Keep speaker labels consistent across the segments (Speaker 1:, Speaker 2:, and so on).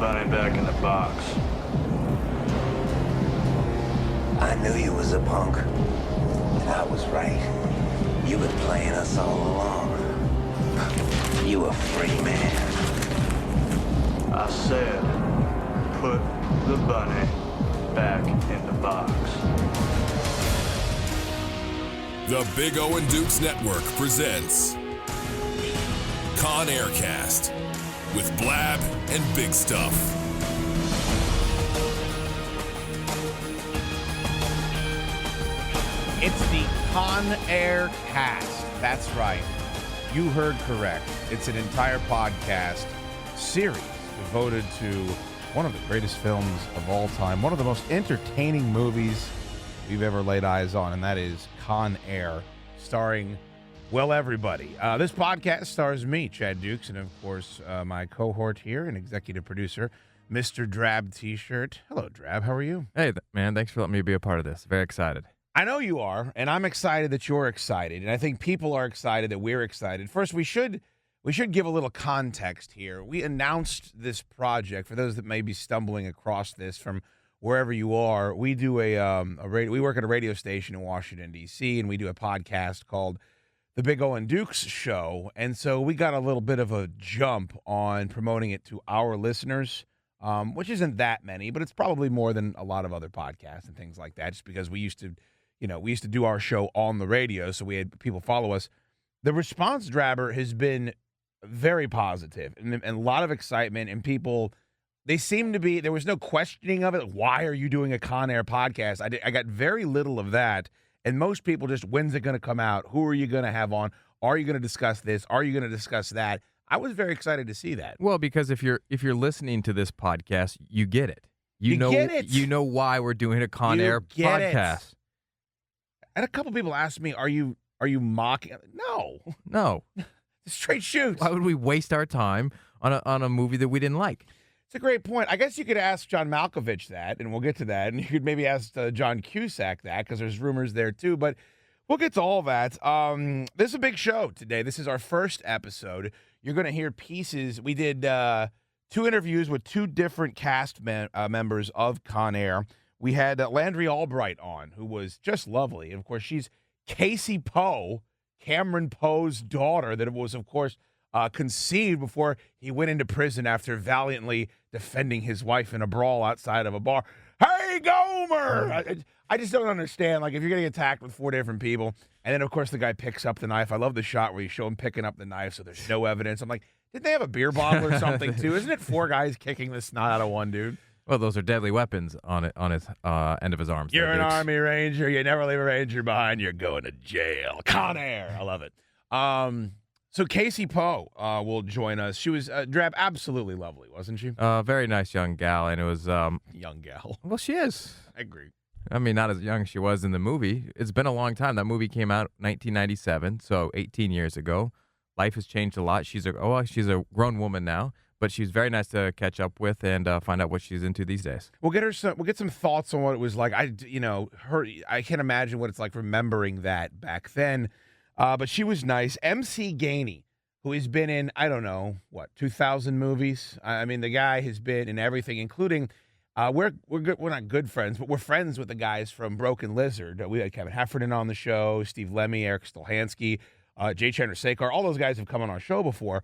Speaker 1: bunny back in the box.
Speaker 2: I knew you was a punk, and I was right. You been playing us all along. You a free man.
Speaker 1: I said, put the bunny back in the box.
Speaker 3: The Big O and Dukes Network presents Con Aircast with Blab and Big Stuff.
Speaker 4: It's the Con Air Cast. That's right. You heard correct. It's an entire podcast series devoted to one of the greatest films of all time, one of the most entertaining movies we've ever laid eyes on, and that is Con Air, starring, well, everybody. This podcast stars me, Chad Dukes, and, of course, my cohort here and executive producer, Mr. Drab T-Shirt. Hello, Drab. How are you?
Speaker 5: Hey, man, thanks for letting me be a part of this. Very excited.
Speaker 4: I know you are, and I'm excited that you're excited, and I think people are excited that we're excited. First, we should give a little context here. We announced this project for those that may be stumbling across this from wherever you are. We do we work at a radio station in Washington D.C., and we do a podcast called The Big O and Dukes Show, and so we got a little bit of a jump on promoting it to our listeners, which isn't that many, but it's probably more than a lot of other podcasts and things like that. Just because we used to do our show on the radio, so we had people follow us. The response, Drabber, has been very positive and a lot of excitement, and people, they seem to be, there was no questioning of it. Why are you doing a Con Air podcast? I got very little of that, and most people just, when's it going to come out? Who are you going to have on? Are you going to discuss this? Are you going to discuss that? I was very excited to see that.
Speaker 5: Well, because if you're listening to this podcast, you get it. You
Speaker 4: get it.
Speaker 5: You know why we're doing a Con Air podcast.
Speaker 4: And a couple people asked me, are you mocking?
Speaker 5: No.
Speaker 4: Straight shoots.
Speaker 5: Why would we waste our time on a movie that we didn't like?
Speaker 4: It's a great point. I guess you could ask John Malkovich that, and we'll get to that. And you could maybe ask John Cusack that, because there's rumors there too. But we'll get to all that. This is a big show today. This is our first episode. You're going to hear pieces. We did 2 interviews with 2 different cast members of Con Air. We had Landry Albright on, who was just lovely. And, of course, she's Casey Poe, Cameron Poe's daughter, that was, of course, conceived before he went into prison after valiantly defending his wife in a brawl outside of a bar. Hey, Gomer! I just don't understand. Like, if you're getting attacked with 4 different people, and then, of course, the guy picks up the knife. I love the shot where you show him picking up the knife so there's no evidence. I'm like, did they have a beer bottle or something, too? Isn't it 4 guys kicking the snot out of one dude?
Speaker 5: Well, those are deadly weapons on his end of his arms.
Speaker 4: You're an Army Ranger. You never leave a Ranger behind. You're going to jail. Con Air. I love it. So Casey Poe will join us. She was, Drab, absolutely lovely, wasn't she?
Speaker 5: Very nice young gal, and it was...
Speaker 4: young gal.
Speaker 5: Well, she is.
Speaker 4: I agree.
Speaker 5: I mean, not as young as she was in the movie. It's been a long time. That movie came out 1997, so 18 years ago. Life has changed a lot. She's a grown woman now. But she's very nice to catch up with and find out what she's into these days.
Speaker 4: We'll get some thoughts on what it was like. I can't imagine what it's like remembering that back then. But she was nice. MC Gainey, who has been in, 2,000 movies. I mean, the guy has been in everything, including we're not good friends, but we're friends with the guys from Broken Lizard. We had Kevin Heffernan on the show, Steve Lemmy, Eric Stolhansky, Jay Chandrasekhar. All those guys have come on our show before.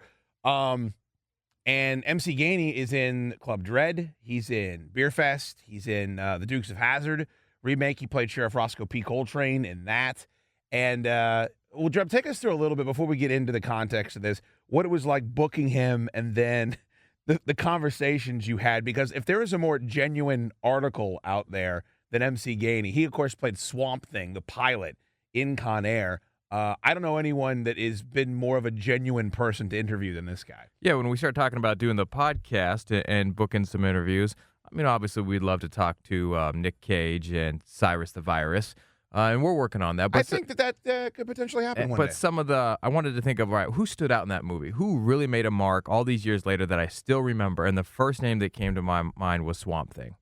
Speaker 4: And MC Gainey is in Club Dread. He's in Beer Fest. He's in The Dukes of Hazzard remake. He played Sheriff Roscoe P. Coltrane in that. And, Dreb, take us through a little bit before we get into the context of this, what it was like booking him and then the conversations you had. Because if there is a more genuine article out there than MC Gainey, he, of course, played Swamp Thing, the pilot, in Con Air. I don't know anyone that has been more of a genuine person to interview than this guy.
Speaker 5: Yeah, when we start talking about doing the podcast and booking some interviews, I mean, obviously we'd love to talk to Nick Cage and Cyrus the Virus, and we're working on that. But
Speaker 4: I think that could potentially happen one day.
Speaker 5: But some of I wanted to think of, all right, who stood out in that movie? Who really made a mark all these years later that I still remember? And the first name that came to my mind was Swamp Thing.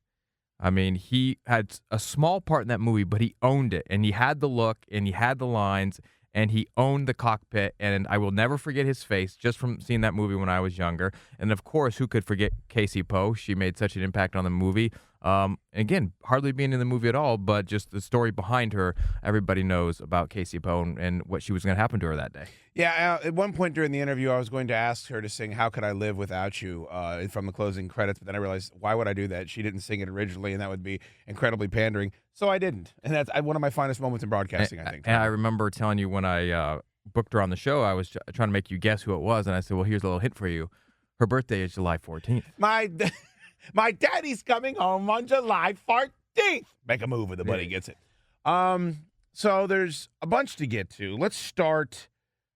Speaker 5: I mean, he had a small part in that movie, but he owned it, and he had the look, and he had the lines. and he owned the cockpit, and I will never forget his face just from seeing that movie when I was younger. And of course, who could forget Casey Poe? She made such an impact on the movie. Again, hardly being in the movie at all, but just the story behind her, everybody knows about Casey Poe and what she was going to happen to her that day.
Speaker 4: Yeah, at one point during the interview, I was going to ask her to sing "How Could I Live Without You" from the closing credits, but then I realized, why would I do that? She didn't sing it originally, and that would be incredibly pandering, so I didn't. And that's one of my finest moments in broadcasting, I think.
Speaker 5: And I remember telling you when I booked her on the show, I was trying to make you guess who it was, and I said, well, here's a little hint for you. Her birthday is July 14th.
Speaker 4: My daddy's coming home on July 14th. Make a move with it, buddy gets it. So there's a bunch to get to. Let's start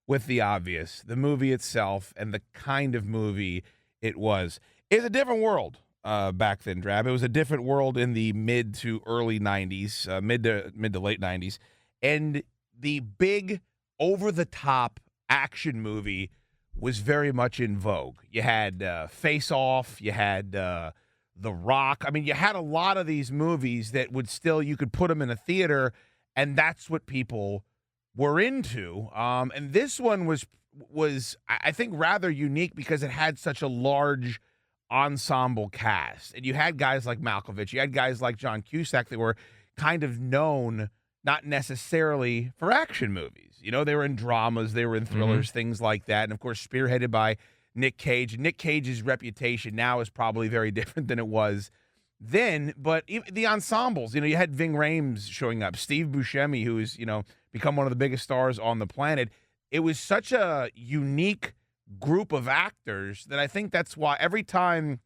Speaker 4: with the obvious, the movie itself and the kind of movie it was. It's a different world back then, Drab. It was a different world in the mid to early 90s, mid to late 90s. And the big, over-the-top action movie was very much in vogue. You had Face Off, you had The Rock. I mean, you had a lot of these movies that would still, you could put them in a theater, and that's what people were into. And this one was I think rather unique because it had such a large ensemble cast. And you had guys like Malkovich, you had guys like John Cusack that were kind of known not necessarily for action movies. You know, they were in dramas, they were in thrillers, things like that. And, of course, spearheaded by Nick Cage. Nick Cage's reputation now is probably very different than it was then. But even the ensembles, you know, you had Ving Rhames showing up, Steve Buscemi, who is, you know, become one of the biggest stars on the planet. It was such a unique group of actors that I think that's why every time,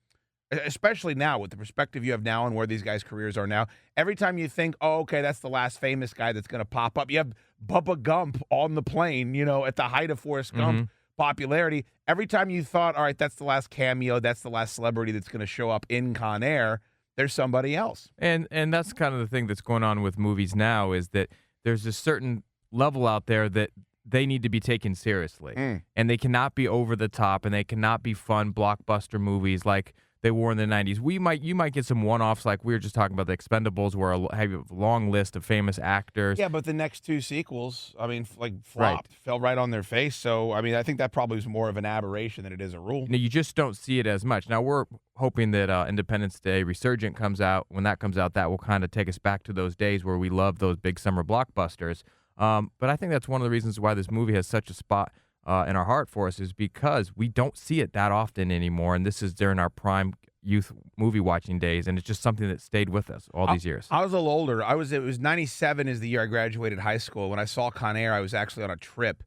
Speaker 4: especially now with the perspective you have now and where these guys' careers are now, every time you think, oh, okay, that's the last famous guy that's going to pop up. You have Bubba Gump on the plane, you know, at the height of Forrest Gump popularity. Every time you thought, all right, that's the last cameo, that's the last celebrity that's going to show up in Con Air, there's somebody else.
Speaker 5: And that's kind of the thing that's going on with movies now is that there's a certain level out there that they need to be taken seriously. And they cannot be over the top, and they cannot be fun blockbuster movies like they were in the 90s. You might get some one-offs like we were just talking about the Expendables where I have a long list of famous actors.
Speaker 4: Yeah, but the next two sequels, I mean, like flopped, fell right on their face. So, I mean, I think that probably was more of an aberration than it is a rule.
Speaker 5: You just don't see it as much. Now, we're hoping that Independence Day Resurgent comes out. When that comes out, that will kind of take us back to those days where we loved those big summer blockbusters. But I think that's one of the reasons why this movie has such a spot in our heart for us is because we don't see it that often anymore, and this is during our prime youth movie watching days, and it's just something that stayed with us all these years.
Speaker 4: I was a little older. It was 97 is the year I graduated high school. When I saw Con Air, I was actually on a trip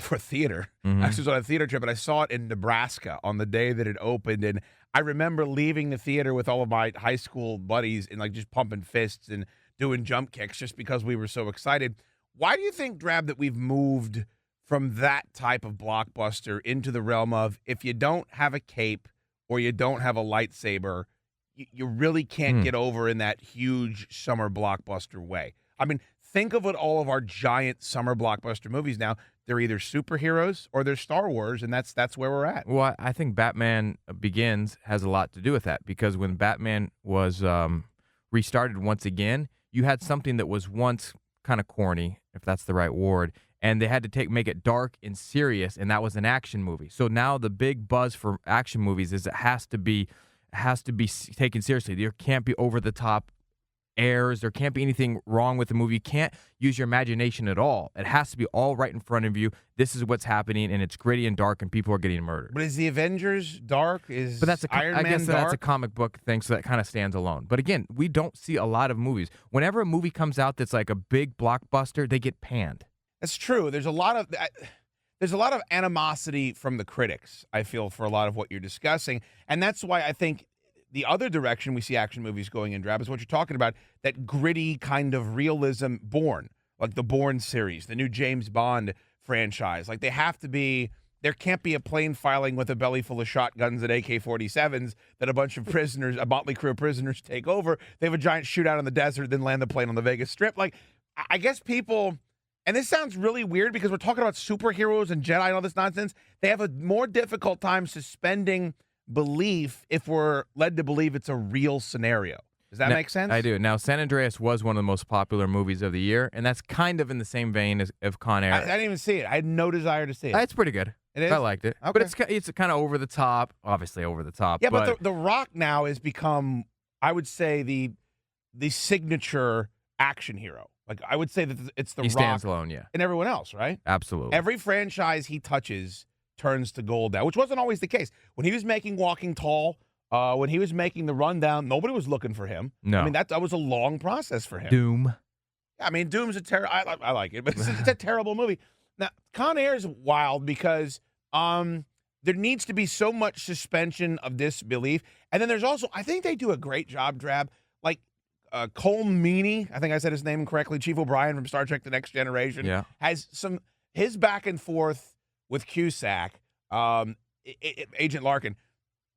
Speaker 4: for theater. Actually, I was on a theater trip, and I saw it in Nebraska on the day that it opened, and I remember leaving the theater with all of my high school buddies and like just pumping fists and doing jump kicks just because we were so excited. Why do you think, Drab, that we've moved from that type of blockbuster into the realm of if you don't have a cape or you don't have a lightsaber, you really can't get over in that huge summer blockbuster way? I mean, think of what all of our giant summer blockbuster movies now, they're either superheroes or they're Star Wars, and that's where we're at.
Speaker 5: Well, I think Batman Begins has a lot to do with that because when Batman was restarted once again, you had something that was once kind of corny, if that's the right word, and they had to make it dark and serious, and that was an action movie. So now the big buzz for action movies is it has to be taken seriously. There can't be over the top airs. There can't be anything wrong with the movie. You can't use your imagination at all. It has to be all right in front of you. This is what's happening, and it's gritty and dark, and people are getting murdered.
Speaker 4: But is the Avengers dark?
Speaker 5: But that's
Speaker 4: Iron Man
Speaker 5: guess
Speaker 4: dark?
Speaker 5: that's a comic book thing, so that kind of stands alone. But again, we don't see a lot of movies. Whenever a movie comes out that's like a big blockbuster, they get panned.
Speaker 4: That's true. There's a lot of animosity from the critics, I feel, for a lot of what you're discussing. And that's why I think the other direction we see action movies going in, Drab, is what you're talking about, that gritty kind of realism. Bourne, like the Bourne series, the new James Bond franchise. Like, they have to be, there can't be a plane filing with a belly full of shotguns and AK-47s that a bunch of prisoners, a motley crew of prisoners take over. They have a giant shootout in the desert, then land the plane on the Vegas Strip. Like, I guess people... And this sounds really weird because we're talking about superheroes and Jedi and all this nonsense. They have a more difficult time suspending belief if we're led to believe it's a real scenario. Does that make sense?
Speaker 5: I do. Now, San Andreas was one of the most popular movies of the year, and that's kind of in the same vein as of Con Air.
Speaker 4: I didn't even see it. I had no desire to see it.
Speaker 5: It's pretty good.
Speaker 4: It is?
Speaker 5: I liked it.
Speaker 4: Okay.
Speaker 5: But it's kind of over the top, obviously over the top.
Speaker 4: Yeah, but the Rock now has become, I would say, the signature action hero. Like, I would say that it's the
Speaker 5: he
Speaker 4: Rock
Speaker 5: stands alone, yeah.
Speaker 4: and everyone else, right?
Speaker 5: Absolutely.
Speaker 4: Every franchise he touches turns to gold now, which wasn't always the case. When he was making Walking Tall, when he was making The Rundown, nobody was looking for him.
Speaker 5: No.
Speaker 4: I mean, that was a long process for him.
Speaker 5: Doom.
Speaker 4: I mean, Doom's a terrible. I like it, but it's a terrible movie. Now, Con Air is wild because there needs to be so much suspension of disbelief, and then there's also, I think they do a great job, Drab. Like Cole Meany, I think I said his name correctly. Chief O'Brien from Star Trek: The Next Generation, has his back and forth with Cusack, Agent Larkin.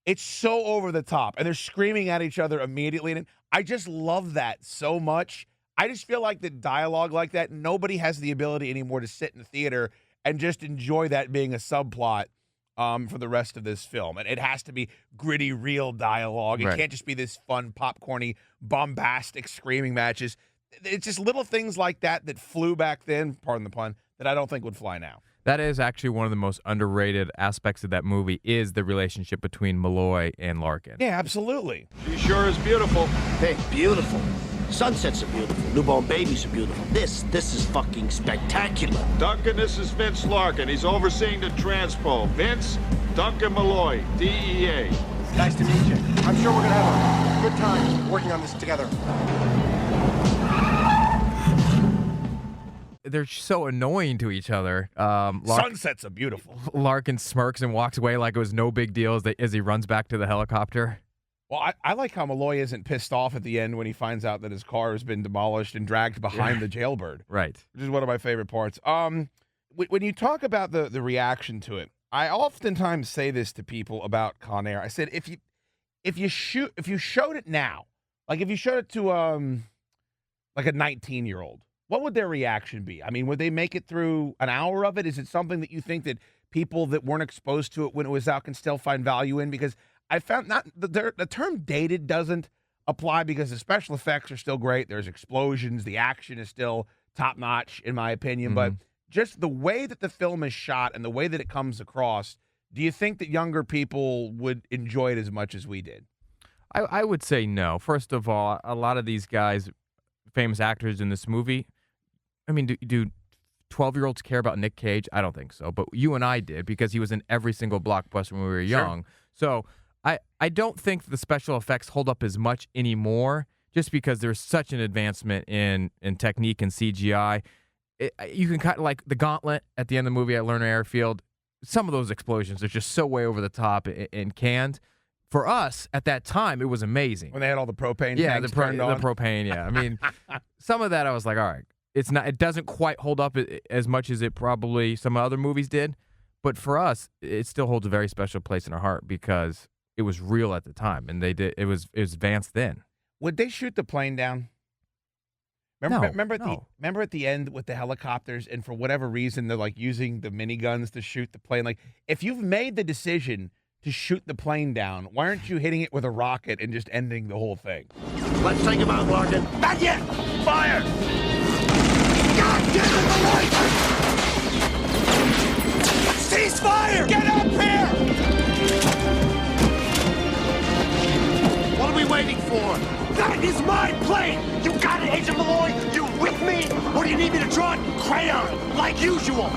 Speaker 4: It's so over the top, and they're screaming at each other immediately, and I just love that so much. I just feel like the dialogue like that, nobody has the ability anymore to sit in the theater and just enjoy that being a subplot for the rest of this film. And it has to be gritty, real dialogue. It can't just be this fun, popcorny, bombastic screaming matches. It's just little things like that flew back then, pardon the pun, that I don't think would fly now.
Speaker 5: That is actually one of the most underrated aspects of that movie is the relationship between Malloy and Larkin.
Speaker 4: Yeah, absolutely.
Speaker 1: She sure is beautiful.
Speaker 6: Hey, beautiful. Sunsets are beautiful. Newborn babies are beautiful. This is fucking spectacular.
Speaker 1: Duncan, this is Vince Larkin. He's overseeing the transpo. Vince, Duncan Malloy, DEA.
Speaker 7: Nice to meet you. I'm sure we're gonna have a good time working on this together.
Speaker 5: They're so annoying to each other.
Speaker 4: Sunsets are beautiful.
Speaker 5: Larkin smirks and walks away like it was no big deal as he runs back to the helicopter.
Speaker 4: Well, I like how Malloy isn't pissed off at the end when he finds out that his car has been demolished and dragged behind the jailbird.
Speaker 5: Right.
Speaker 4: Which is one of my favorite parts. When you talk about the reaction to it, I oftentimes say this to people about Con Air. I said, if you showed it now, like if you showed it to like a 19-year-old, what would their reaction be? I mean, would they make it through an hour of it? Is it something that you think that people that weren't exposed to it when it was out can still find value in? Because I found the term dated doesn't apply because the special effects are still great. There's explosions. The action is still top notch, in my opinion. But just the way that the film is shot and the way that it comes across, do you think that younger people would enjoy it as much as we did?
Speaker 5: I would say no. First of all, a lot of these guys, famous actors in this movie, I mean, do 12-year-olds care about Nick Cage? I don't think so. But you and I did because he was in every single blockbuster when we were young. So I don't think the special effects hold up as much anymore just because there's such an advancement in technique and CGI. You can cut like the gauntlet at the end of the movie at Lerner Airfield. Some of those explosions are just so way over the top and canned. For us, at that time, it was amazing.
Speaker 4: When they had all the propane
Speaker 5: tanks
Speaker 4: turned on?
Speaker 5: The propane, yeah. I mean, some of that I was like, all right. It doesn't quite hold up as much as it probably some other movies did, but for us, it still holds a very special place in our heart because it was real at the time, and it was advanced then.
Speaker 4: Would they shoot the plane down? Remember at the end with the helicopters, and for whatever reason they're like using the miniguns to shoot the plane. Like, if you've made the decision to shoot the plane down, why aren't you hitting it with a rocket and just ending the whole thing?
Speaker 6: Let's take him out, Larkin. Not yet! Fire! God damn it, Malloy! Cease fire! Get up here! What are we waiting for? That is my plane! You got it, Agent Malloy? You with me? Or do you need me to draw it in crayon, like usual?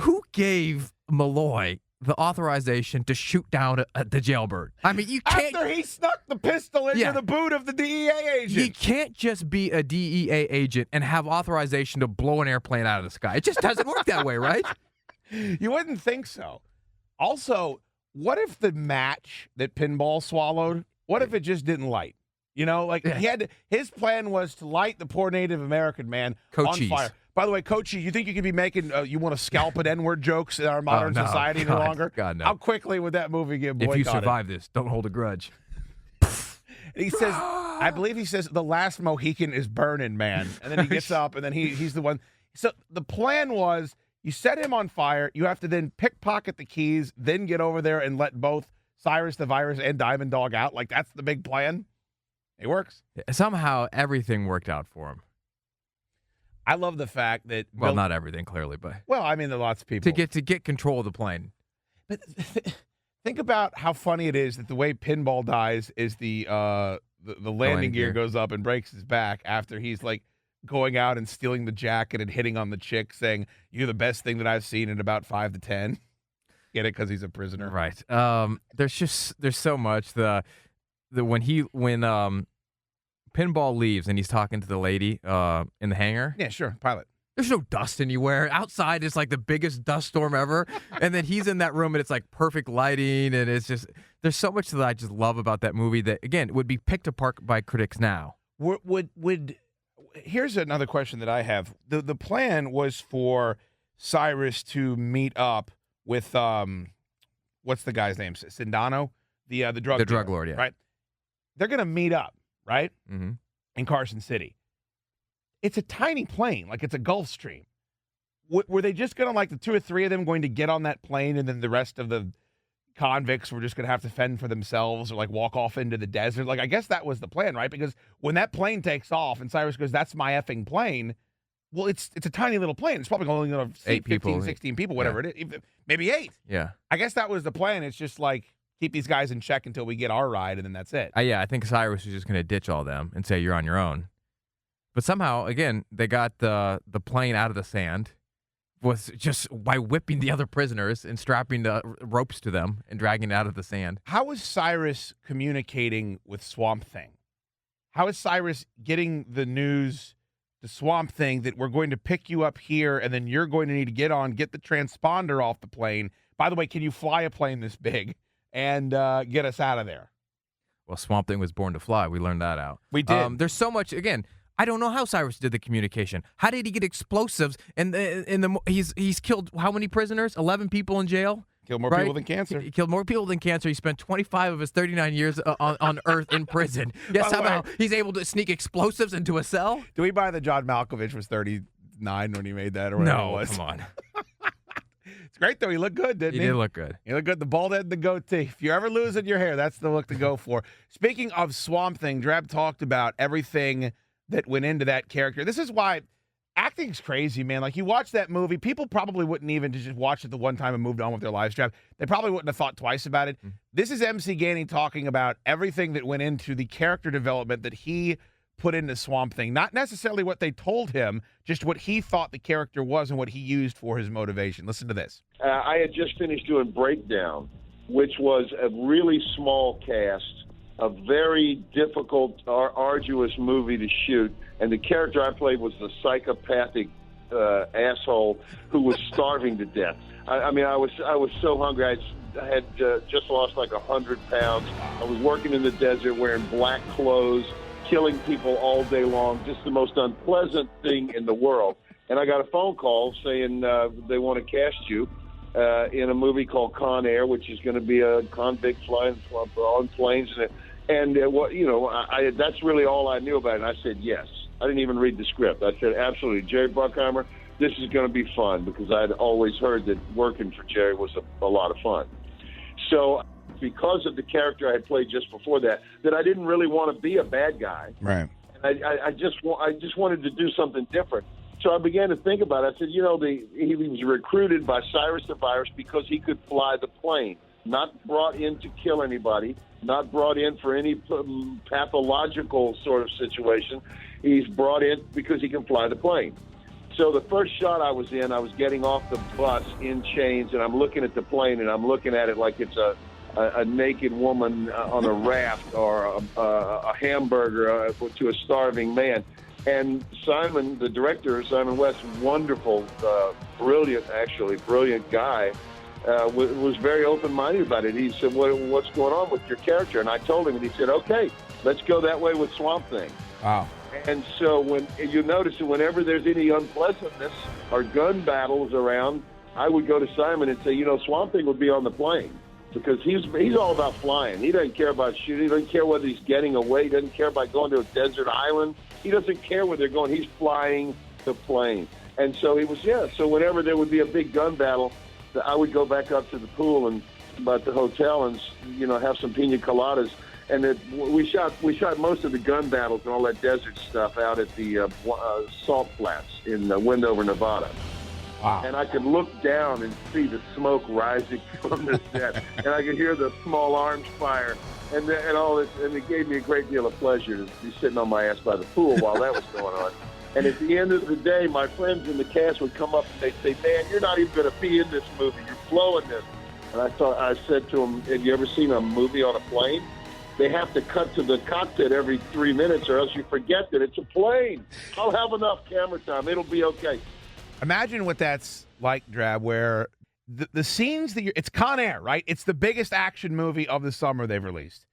Speaker 5: Who gave Malloy the authorization to shoot down the jailbird? I mean, you can't.
Speaker 4: After he snuck the pistol into the boot of the DEA agent.
Speaker 5: You can't just be a DEA agent and have authorization to blow an airplane out of the sky. It just doesn't work that way, right?
Speaker 4: You wouldn't think so. Also, what if the match that Pinball swallowed, what if it just didn't light? You know, like his plan was to light the poor Native American man on fire. By the way, Coachy, you think you could be making you want to scalp at N-word jokes in our modern society no longer?
Speaker 5: God, no.
Speaker 4: How quickly would that movie get boycotted?
Speaker 5: If you survive this, don't hold a grudge.
Speaker 4: He says, I believe he says, the last Mohican is burning, man. And then he gets up, and then he's the one. So the plan was you set him on fire. You have to then pickpocket the keys, then get over there and let both Cyrus the Virus and Diamond Dog out. Like, that's the big plan? It works.
Speaker 5: Somehow everything worked out for him.
Speaker 4: I love the fact that
Speaker 5: Well, not everything, clearly, but
Speaker 4: well, I mean, there are lots of people
Speaker 5: to get control of the plane.
Speaker 4: But think about how funny it is that the way Pinball dies is the landing gear goes up and breaks his back after he's like going out and stealing the jacket and hitting on the chick, saying, "You're the best thing that I've seen in about 5 to 10." Get it? Because he's a prisoner,
Speaker 5: right? There's so much when Pinball leaves and he's talking to the lady in the hangar.
Speaker 4: Yeah, sure, pilot.
Speaker 5: There's no dust anywhere. Outside is like the biggest dust storm ever. And then he's in that room and it's like perfect lighting. And it's just, there's so much that I just love about that movie that, again, would be picked apart by critics now.
Speaker 4: Here's another question that I have. The plan was for Cyrus to meet up with, what's the guy's name? Sindano? The drug
Speaker 5: lord, yeah.
Speaker 4: Right? They're going to meet up, right?
Speaker 5: Mm-hmm.
Speaker 4: In Carson City. It's a tiny plane, like it's a Gulfstream. Were they just going to, like the 2 or 3 of them going to get on that plane and then the rest of the convicts were just going to have to fend for themselves or like walk off into the desert? Like, I guess that was the plan, right? Because when that plane takes off and Cyrus goes, "That's my effing plane," well, it's a tiny little plane. It's probably only going to seat 15, 16 people, whatever it is. Maybe 8.
Speaker 5: Yeah.
Speaker 4: I guess that was the plan. It's just like, keep these guys in check until we get our ride, and then that's it.
Speaker 5: Yeah, I think Cyrus was just going to ditch all them and say, "You're on your own." But somehow, again, they got the plane out of the sand was just by whipping the other prisoners and strapping the ropes to them and dragging it out of the sand.
Speaker 4: How is Cyrus communicating with Swamp Thing? How is Cyrus getting the news to Swamp Thing that we're going to pick you up here and then you're going to need to get the transponder off the plane? By the way, can you fly a plane this big and get us out of there?
Speaker 5: Well, Swamp Thing was born to fly. We learned that out.
Speaker 4: We did.
Speaker 5: There's so much, again, I don't know how Cyrus did the communication. How did he get explosives? And he's killed how many prisoners? 11 people in jail.
Speaker 4: Killed more people than cancer.
Speaker 5: He killed more people than cancer. He spent 25 of his 39 years on Earth in prison. Yes, somehow he's able to sneak explosives into a cell.
Speaker 4: Do we buy that John Malkovich was 39 when he made that? Or whatever it was?
Speaker 5: Come on.
Speaker 4: It's great, though. He looked good, didn't he?
Speaker 5: He did look good.
Speaker 4: He looked good. The bald head and the goatee. If you're ever losing your hair, that's the look to go for. Speaking of Swamp Thing, Drab talked about everything that went into that character. This is why acting's crazy, man. Like, you watch that movie, people probably wouldn't even just watch it the one time and moved on with their lives. Drab, they probably wouldn't have thought twice about it. This is MC Gainey talking about everything that went into the character development that he put into Swamp Thing. Not necessarily what they told him, just what he thought the character was and what he used for his motivation. Listen to this.
Speaker 8: I had just finished doing Breakdown, which was a really small cast, a very difficult, arduous movie to shoot, and the character I played was the psychopathic asshole who was starving to death. I mean, I was so hungry. I had just lost like 100 pounds. I was working in the desert wearing black clothes, killing people all day long, just the most unpleasant thing in the world. And I got a phone call saying they want to cast you in a movie called Con Air, which is going to be a convict flying on planes. And that's really all I knew about it. And I said yes. I didn't even read the script. I said, absolutely, Jerry Bruckheimer, this is going to be fun, because I'd always heard that working for Jerry was a lot of fun. So because of the character I had played just before that I didn't really want to be a bad guy.
Speaker 4: Right.
Speaker 8: And I just wanted to do something different. So I began to think about it. I said, he was recruited by Cyrus the Virus because he could fly the plane, not brought in to kill anybody, not brought in for any pathological sort of situation. He's brought in because he can fly the plane. So the first shot I was in, I was getting off the bus in chains, and I'm looking at the plane, and I'm looking at it like it's a naked woman on a raft, or a hamburger to a starving man. And Simon, the director, Simon West, wonderful, brilliant guy, was very open-minded about it. He said, what's going on with your character? And I told him, and he said, okay, let's go that way with Swamp Thing.
Speaker 4: Wow.
Speaker 8: And so when you notice that whenever there's any unpleasantness or gun battles around, I would go to Simon and say, Swamp Thing would be on the plane, because he's all about flying. He doesn't care about shooting. He doesn't care whether he's getting away. He doesn't care about going to a desert island. He doesn't care where they're going. He's flying the plane. And so he was, so whenever there would be a big gun battle, I would go back up to the pool and at the hotel and, have some pina coladas And we shot most of the gun battles and all that desert stuff out at the salt flats in Wendover, Nevada.
Speaker 4: Wow.
Speaker 8: And I could look down and see the smoke rising from the set, and I could hear the small arms fire, and all this, and it gave me a great deal of pleasure to be sitting on my ass by the pool while that was going on. And at the end of the day, my friends in the cast would come up and they'd say, "Man, you're not even going to be in this movie. You're blowing this." And I said to them, "Have you ever seen a movie on a plane? They have to cut to the cockpit every 3 minutes, or else you forget that it's a plane. I'll have enough camera time. It'll be okay."
Speaker 4: Imagine what that's like, Drab, where the scenes that it's Con Air, right? It's the biggest action movie of the summer they've released.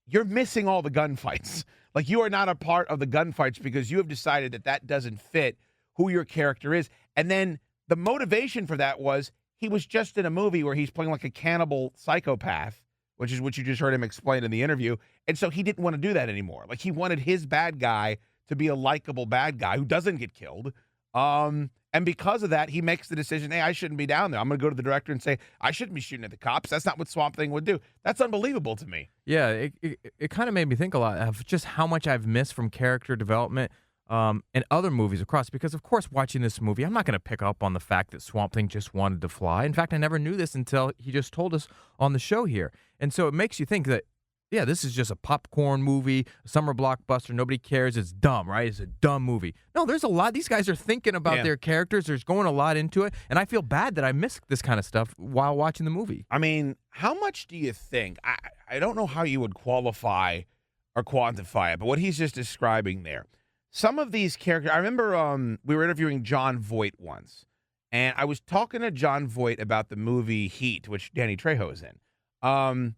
Speaker 4: You're missing all the gunfights. Like, you are not a part of the gunfights because you have decided that doesn't fit who your character is. And then the motivation for that was he was just in a movie where he's playing like a cannibal psychopath, which is what you just heard him explain in the interview. And so he didn't want to do that anymore. Like, he wanted his bad guy to be a likable bad guy who doesn't get killed. And because of that, he makes the decision, hey, I shouldn't be down there. I'm going to go to the director and say, I shouldn't be shooting at the cops. That's not what Swamp Thing would do. That's unbelievable to me.
Speaker 5: Yeah, it kind of made me think a lot of just how much I've missed from character development in other movies across. Because, of course, watching this movie, I'm not going to pick up on the fact that Swamp Thing just wanted to fly. In fact, I never knew this until he just told us on the show here. And so it makes you think that, yeah, this is just a popcorn movie, a summer blockbuster. Nobody cares. It's dumb, right? It's a dumb movie. No, there's a lot. These guys are thinking about their characters. There's going a lot into it. And I feel bad that I missed this kind of stuff while watching the movie.
Speaker 4: I mean, how much do you think? I don't know how you would qualify or quantify it, but what he's just describing there. Some of these characters, I remember we were interviewing John Voight once, and I was talking to John Voight about the movie Heat, which Danny Trejo is in.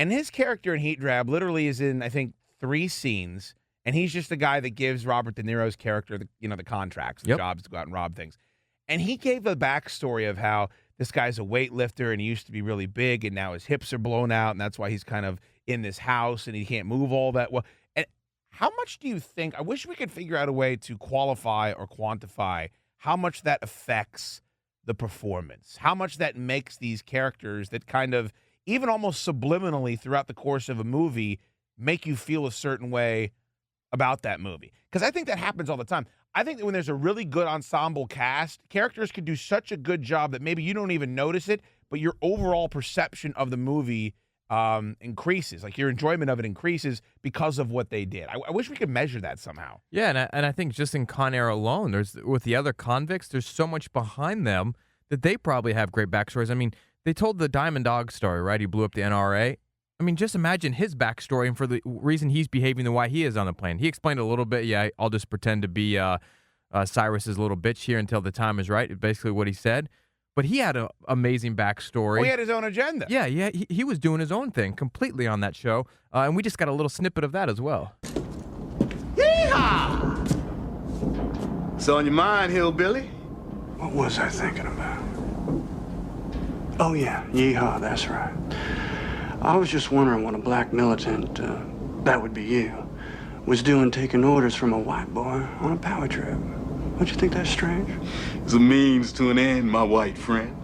Speaker 4: And his character in Heat, Drab, literally is in, I think, 3 scenes, and he's just the guy that gives Robert De Niro's character, the contracts, the jobs to go out and rob things. And he gave a backstory of how this guy's a weightlifter, and he used to be really big, and now his hips are blown out, and that's why he's kind of in this house, and he can't move all that well. And how much do you think, I wish we could figure out a way to qualify or quantify how much that affects the performance, how much that makes these characters that kind of, even almost subliminally throughout the course of a movie, make you feel a certain way about that movie. Because I think that happens all the time. I think that when there's a really good ensemble cast, characters can do such a good job that maybe you don't even notice it, but your overall perception of the movie increases. Like, your enjoyment of it increases because of what they did. I wish we could measure that somehow.
Speaker 5: Yeah, and I think just in Con Air alone, with the other convicts, there's so much behind them that they probably have great backstories. I mean, they told the Diamond Dog story, right? He blew up the NRA. I mean, just imagine his backstory and for the reason he's behaving the way he is on the plane. He explained a little bit, yeah, I'll just pretend to be Cyrus's little bitch here until the time is right, basically what he said. But he had an amazing backstory.
Speaker 4: Well, he had his own agenda.
Speaker 5: Yeah, he was doing his own thing completely on that show, and we just got a little snippet of that as well.
Speaker 6: Yeehaw! What's on your mind, hillbilly?
Speaker 9: What was I thinking about? Oh, yeah, yeehaw, that's right. I was just wondering what a black militant, that would be you, was doing taking orders from a white boy on a power trip. Don't you think that's strange?
Speaker 6: It's a means to an end, my white friend.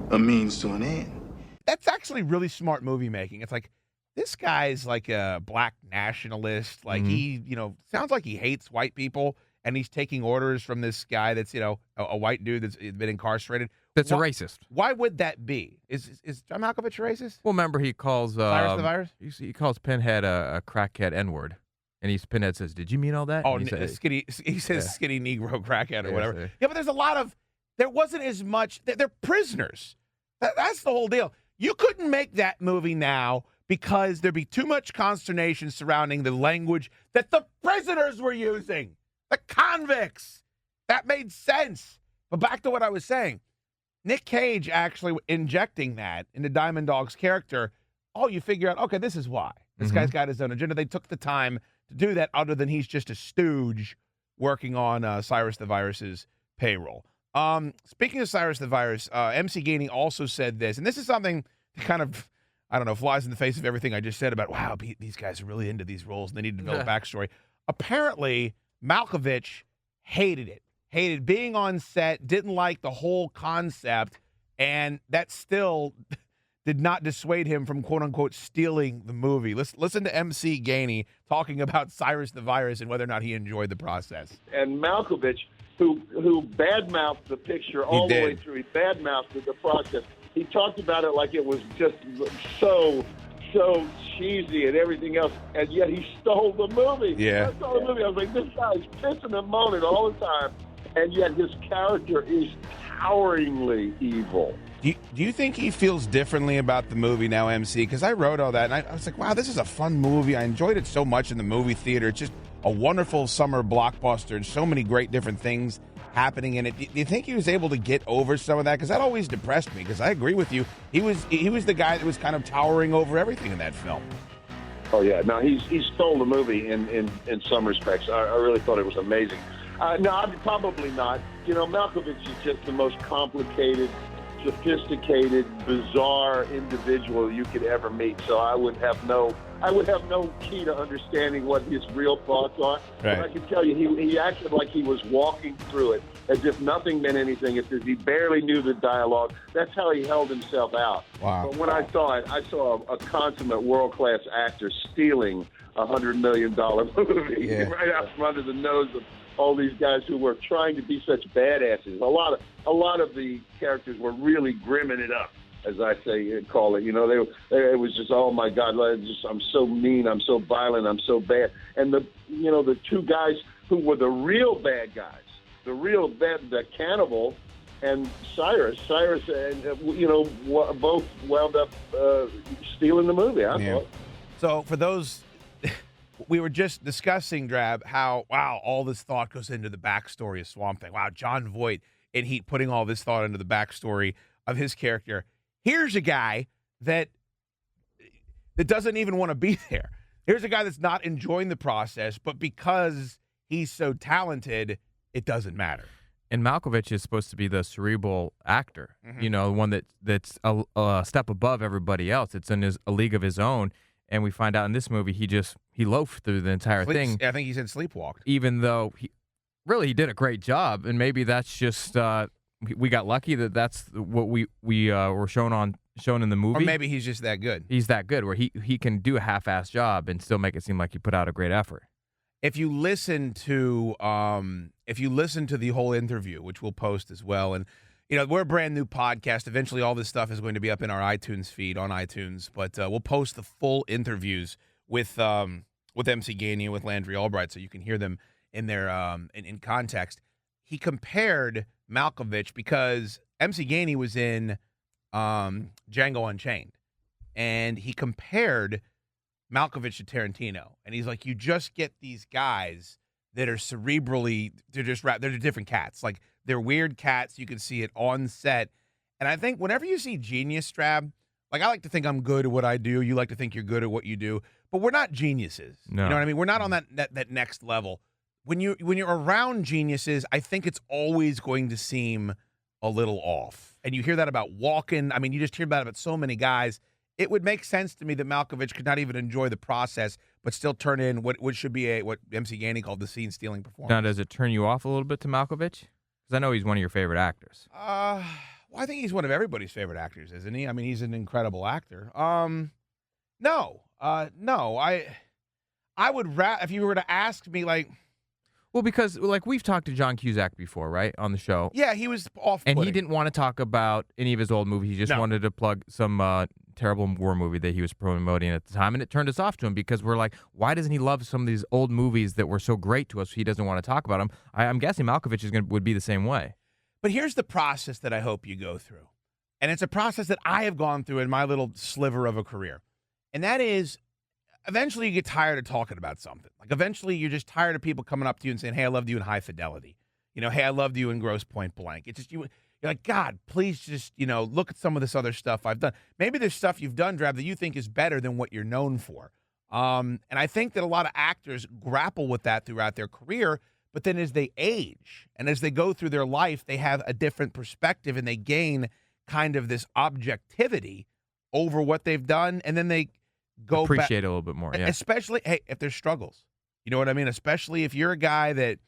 Speaker 6: A means to an end.
Speaker 4: That's actually really smart movie making. It's like, this guy's like a black nationalist. Like, he, sounds like he hates white people, and he's taking orders from this guy that's, a white dude that's been incarcerated.
Speaker 5: That's a racist.
Speaker 4: Why would that be? Is John Malkovich a racist?
Speaker 5: Well, remember he calls
Speaker 4: Cyrus the Virus?
Speaker 5: He calls Pinhead a crackhead N-word, and Pinhead says, "Did you mean all that?"
Speaker 4: Oh, he says skinny Negro crackhead or whatever. Yeah, but there's a lot of. There wasn't as much. They're prisoners. That's the whole deal. You couldn't make that movie now because there'd be too much consternation surrounding the language that the prisoners were using, the convicts. That made sense. But back to what I was saying. Nick Cage actually injecting that into Diamond Dog's character, you figure out, okay, this is why. This guy's got his own agenda. They took the time to do that other than he's just a stooge working on Cyrus the Virus's payroll. Speaking of Cyrus the Virus, MC Gainey also said this, and this is something that kind of, I don't know, flies in the face of everything I just said about, wow, these guys are really into these roles and they need to develop backstory. Apparently, Malkovich hated it. Hated being on set, didn't like the whole concept, and that still did not dissuade him from quote unquote stealing the movie. Listen to MC Gainey talking about Cyrus the Virus and whether or not he enjoyed the process.
Speaker 8: And Malkovich, who badmouthed the picture all the way through, he badmouthed the process. He talked about it like it was just so cheesy and everything else, and yet he stole the movie.
Speaker 4: Yeah.
Speaker 8: I saw the movie. I was like, this guy's pissing and moaning all the time, and yet his character is toweringly evil.
Speaker 4: Do you think he feels differently about the movie now, MC? Because I wrote all that, and I was like, wow, this is a fun movie. I enjoyed it so much in the movie theater. It's just a wonderful summer blockbuster and so many great different things happening in it. Do you think he was able to get over some of that? Because that always depressed me, because I agree with you. He was the guy that was kind of towering over everything in that film.
Speaker 8: Oh, yeah. No, he stole the movie in some respects. I really thought it was amazing. No, probably not. You know, Malkovich is just the most complicated, sophisticated, bizarre individual you could ever meet. So I would have no key to understanding what his real thoughts are.
Speaker 4: Right.
Speaker 8: But I can tell you, he acted like he was walking through it as if nothing meant anything, as if he barely knew the dialogue. That's how he held himself out.
Speaker 4: Wow.
Speaker 8: But when I saw it, I saw a consummate world-class actor stealing a $100 million movie right out from under the nose of all these guys who were trying to be such badasses. A lot of the characters were really grimming it up, as I call it. You know, it was just, oh my God, I'm so mean, I'm so violent, I'm so bad. And the two guys who were the real bad guys, the cannibal and Cyrus, and both wound up stealing the movie. I thought.
Speaker 4: So for those. We were just discussing, Drab, how, wow, all this thought goes into the backstory of Swamp Thing. Wow, John Voight and Heat putting all this thought into the backstory of his character. Here's a guy that doesn't even want to be there. Here's a guy that's not enjoying the process, but because he's so talented, it doesn't matter.
Speaker 5: And Malkovich is supposed to be the cerebral actor, you know, the one that's a step above everybody else. It's in a league of his own. And we find out in this movie, he loafed through the entire thing.
Speaker 4: I think he said sleepwalked.
Speaker 5: Even though he did a great job, and maybe that's just we got lucky that's what we were shown in the movie.
Speaker 4: Or maybe he's just that good.
Speaker 5: He's that good, where he can do a half-ass job and still make it seem like he put out a great effort.
Speaker 4: If you listen to the whole interview, which we'll post as well, and you know, we're a brand new podcast. Eventually, all this stuff is going to be up in our iTunes feed on iTunes, but we'll post the full interviews with MC Gainey and with Landry Albright, so you can hear them in their in context. He compared Malkovich because MC Gainey was in Django Unchained, and he compared Malkovich to Tarantino, and he's like, you just get these guys that are cerebrally, they're different cats, like. They're weird cats. You can see it on set. And I think whenever you see genius, Strab, like I like to think I'm good at what I do. You like to think you're good at what you do. But we're not geniuses.
Speaker 5: No.
Speaker 4: You know what I mean? We're not on that next level. When you're around geniuses, I think it's always going to seem a little off. And you hear that about Walken. I mean, you just hear about so many guys. It would make sense to me that Malkovich could not even enjoy the process, but still turn in what should be what MC Gainey called the scene-stealing performance.
Speaker 5: Now, does it turn you off a little bit to Malkovich? I know he's one of your favorite actors.
Speaker 4: Well, I think he's one of everybody's favorite actors, isn't he? I mean, he's an incredible actor. No. I would if you were to ask me, like,
Speaker 5: well, because like we've talked to John Cusack before, right, on the show.
Speaker 4: Yeah, he was off,
Speaker 5: and he didn't want to talk about any of his old movies. He just wanted to plug some terrible war movie that he was promoting at the time, and it turned us off to him because we're like, why doesn't he love some of these old movies that were so great to us? He doesn't want to talk about them. I'm guessing Malkovich would be the same way.
Speaker 4: But here's the process that I hope you go through, and it's a process that I have gone through in my little sliver of a career, and that is, eventually you get tired of talking about something. Like eventually you're just tired of people coming up to you and saying, "Hey, I loved you in High Fidelity." You know, "Hey, I loved you in Grosse Point Blank." It's just you're like, God, please just, look at some of this other stuff I've done. Maybe there's stuff you've done, Drab, that you think is better than what you're known for. And I think that a lot of actors grapple with that throughout their career, but then as they age and as they go through their life, they have a different perspective and they gain kind of this objectivity over what they've done, and then they go
Speaker 5: appreciate it a little bit more, yeah.
Speaker 4: Especially, hey, if there's struggles. You know what I mean? Especially if you're a guy that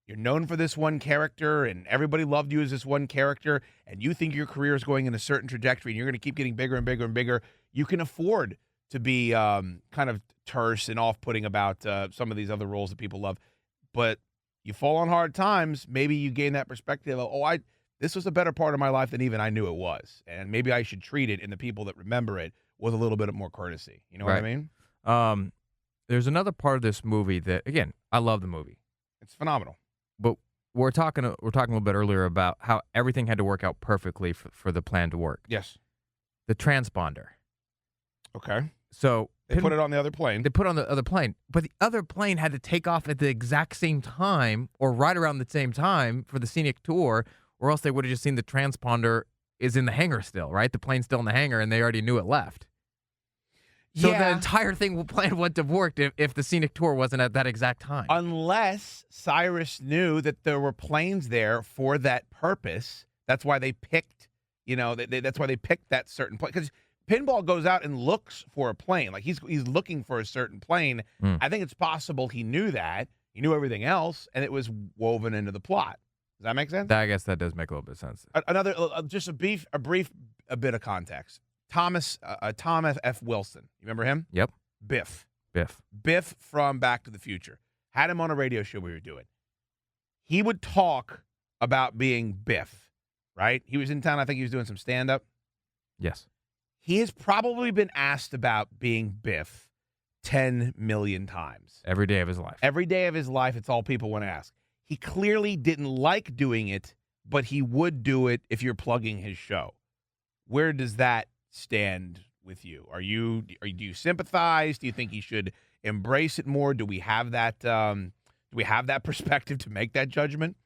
Speaker 4: you're known for this one character, and everybody loved you as this one character, and you think your career is going in a certain trajectory, and you're going to keep getting bigger and bigger and bigger, you can afford to be kind of terse and off-putting about some of these other roles that people love. But you fall on hard times, maybe you gain that perspective of, this was a better part of my life than even I knew it was. And maybe I should treat it, and the people that remember it, with a little bit more courtesy. You know what I mean?
Speaker 5: There's another part of this movie that, again, I love the movie.
Speaker 4: It's phenomenal.
Speaker 5: But we're talking a little bit earlier about how everything had to work out perfectly for the plan to work.
Speaker 4: Yes.
Speaker 5: The transponder.
Speaker 4: Okay.
Speaker 5: So
Speaker 4: they put it on the other plane.
Speaker 5: They put it on the other plane, but the other plane had to take off at the exact same time or right around the same time for the scenic tour, or else they would have just seen the transponder is in the hangar still, right? The plane's still in the hangar, and they already knew it left. So the entire plan wouldn't have worked if the scenic tour wasn't at that exact time.
Speaker 4: Unless Cyrus knew that there were planes there for that purpose. That's why they picked, that's why they picked that certain plane. Because Pinball goes out and looks for a plane. Like, he's looking for a certain plane. I think it's possible he knew that. He knew everything else, and it was woven into the plot. Does that make sense?
Speaker 5: I guess that does make a little bit of sense.
Speaker 4: Another, just a brief bit of context. Thomas F. Wilson. You remember him?
Speaker 5: Yep.
Speaker 4: Biff from Back to the Future. Had him on a radio show we were doing. He would talk about being Biff, right? He was in town. I think he was doing some stand-up.
Speaker 5: Yes.
Speaker 4: He has probably been asked about being Biff 10 million times.
Speaker 5: Every day of his life.
Speaker 4: Every day of his life, it's all people want to ask. He clearly didn't like doing it, but he would do it if you're plugging his show. Where does that stand with you? Do you sympathize? Do you think he should embrace it more? Do we have that perspective to make that judgment?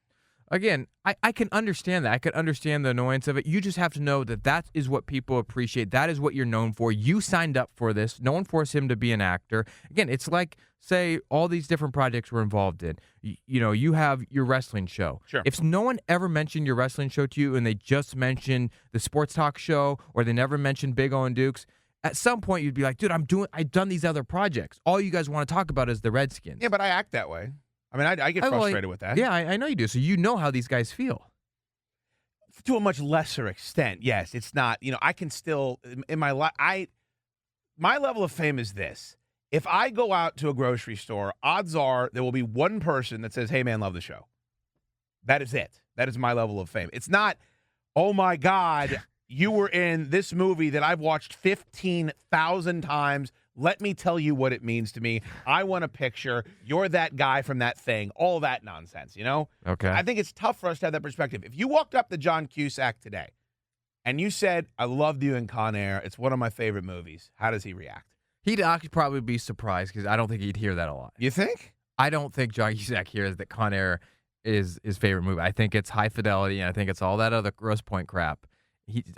Speaker 5: Again, I can understand that. I can understand the annoyance of it. You just have to know that is what people appreciate. That is what you're known for. You signed up for this. No one forced him to be an actor. Again, it's like, say, all these different projects we're involved in. You have your wrestling show.
Speaker 4: Sure.
Speaker 5: If no one ever mentioned your wrestling show to you and they just mentioned the sports talk show, or they never mentioned Big O and Dukes, at some point you'd be like, dude, I've done these other projects. All you guys want to talk about is the Redskins.
Speaker 4: Yeah, but I act that way. I mean, I get frustrated with that.
Speaker 5: Yeah, I know you do. So you know how these guys feel.
Speaker 4: To a much lesser extent, yes. It's not, I can still, in my life, my level of fame is this. If I go out to a grocery store, odds are there will be one person that says, hey, man, love the show. That is it. That is my level of fame. It's not, oh, my God, you were in this movie that I've watched 15,000 times. Let me tell you what it means to me. I want a picture. You're that guy from that thing. All that nonsense,
Speaker 5: Okay.
Speaker 4: I think it's tough for us to have that perspective. If you walked up to John Cusack today and you said, I loved you in Con Air, it's one of my favorite movies, how does he react?
Speaker 5: He'd actually probably be surprised because I don't think he'd hear that a lot.
Speaker 4: You think?
Speaker 5: I don't think John Cusack hears that Con Air is his favorite movie. I think it's High Fidelity, and I think it's all that other Grosse Pointe crap.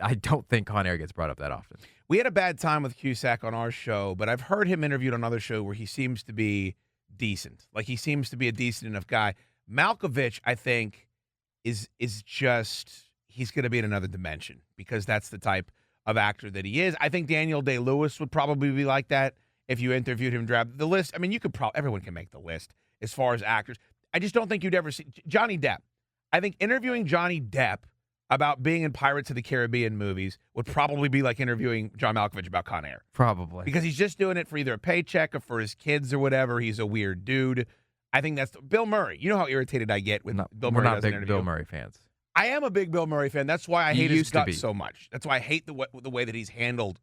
Speaker 5: I don't think Con Air gets brought up that often.
Speaker 4: We had a bad time with Cusack on our show, but I've heard him interviewed on other shows where he seems to be decent. Like, he seems to be a decent enough guy. Malkovich, I think, is just, he's going to be in another dimension because that's the type of actor that he is. I think Daniel Day-Lewis would probably be like that if you interviewed him. Drab the list. I mean, everyone can make the list as far as actors. I just don't think you'd ever see Johnny Depp. I think interviewing Johnny Depp about being in Pirates of the Caribbean movies would probably be like interviewing John Malkovich about Con Air.
Speaker 5: Probably.
Speaker 4: Because he's just doing it for either a paycheck or for his kids or whatever. He's a weird dude. I think that's Bill Murray. You know how irritated I get when Bill Murray does an interview.
Speaker 5: We're not big Bill Murray fans.
Speaker 4: I am a big Bill Murray fan. That's why I hate his guts
Speaker 5: be.
Speaker 4: so much. That's why I hate the way that he's handled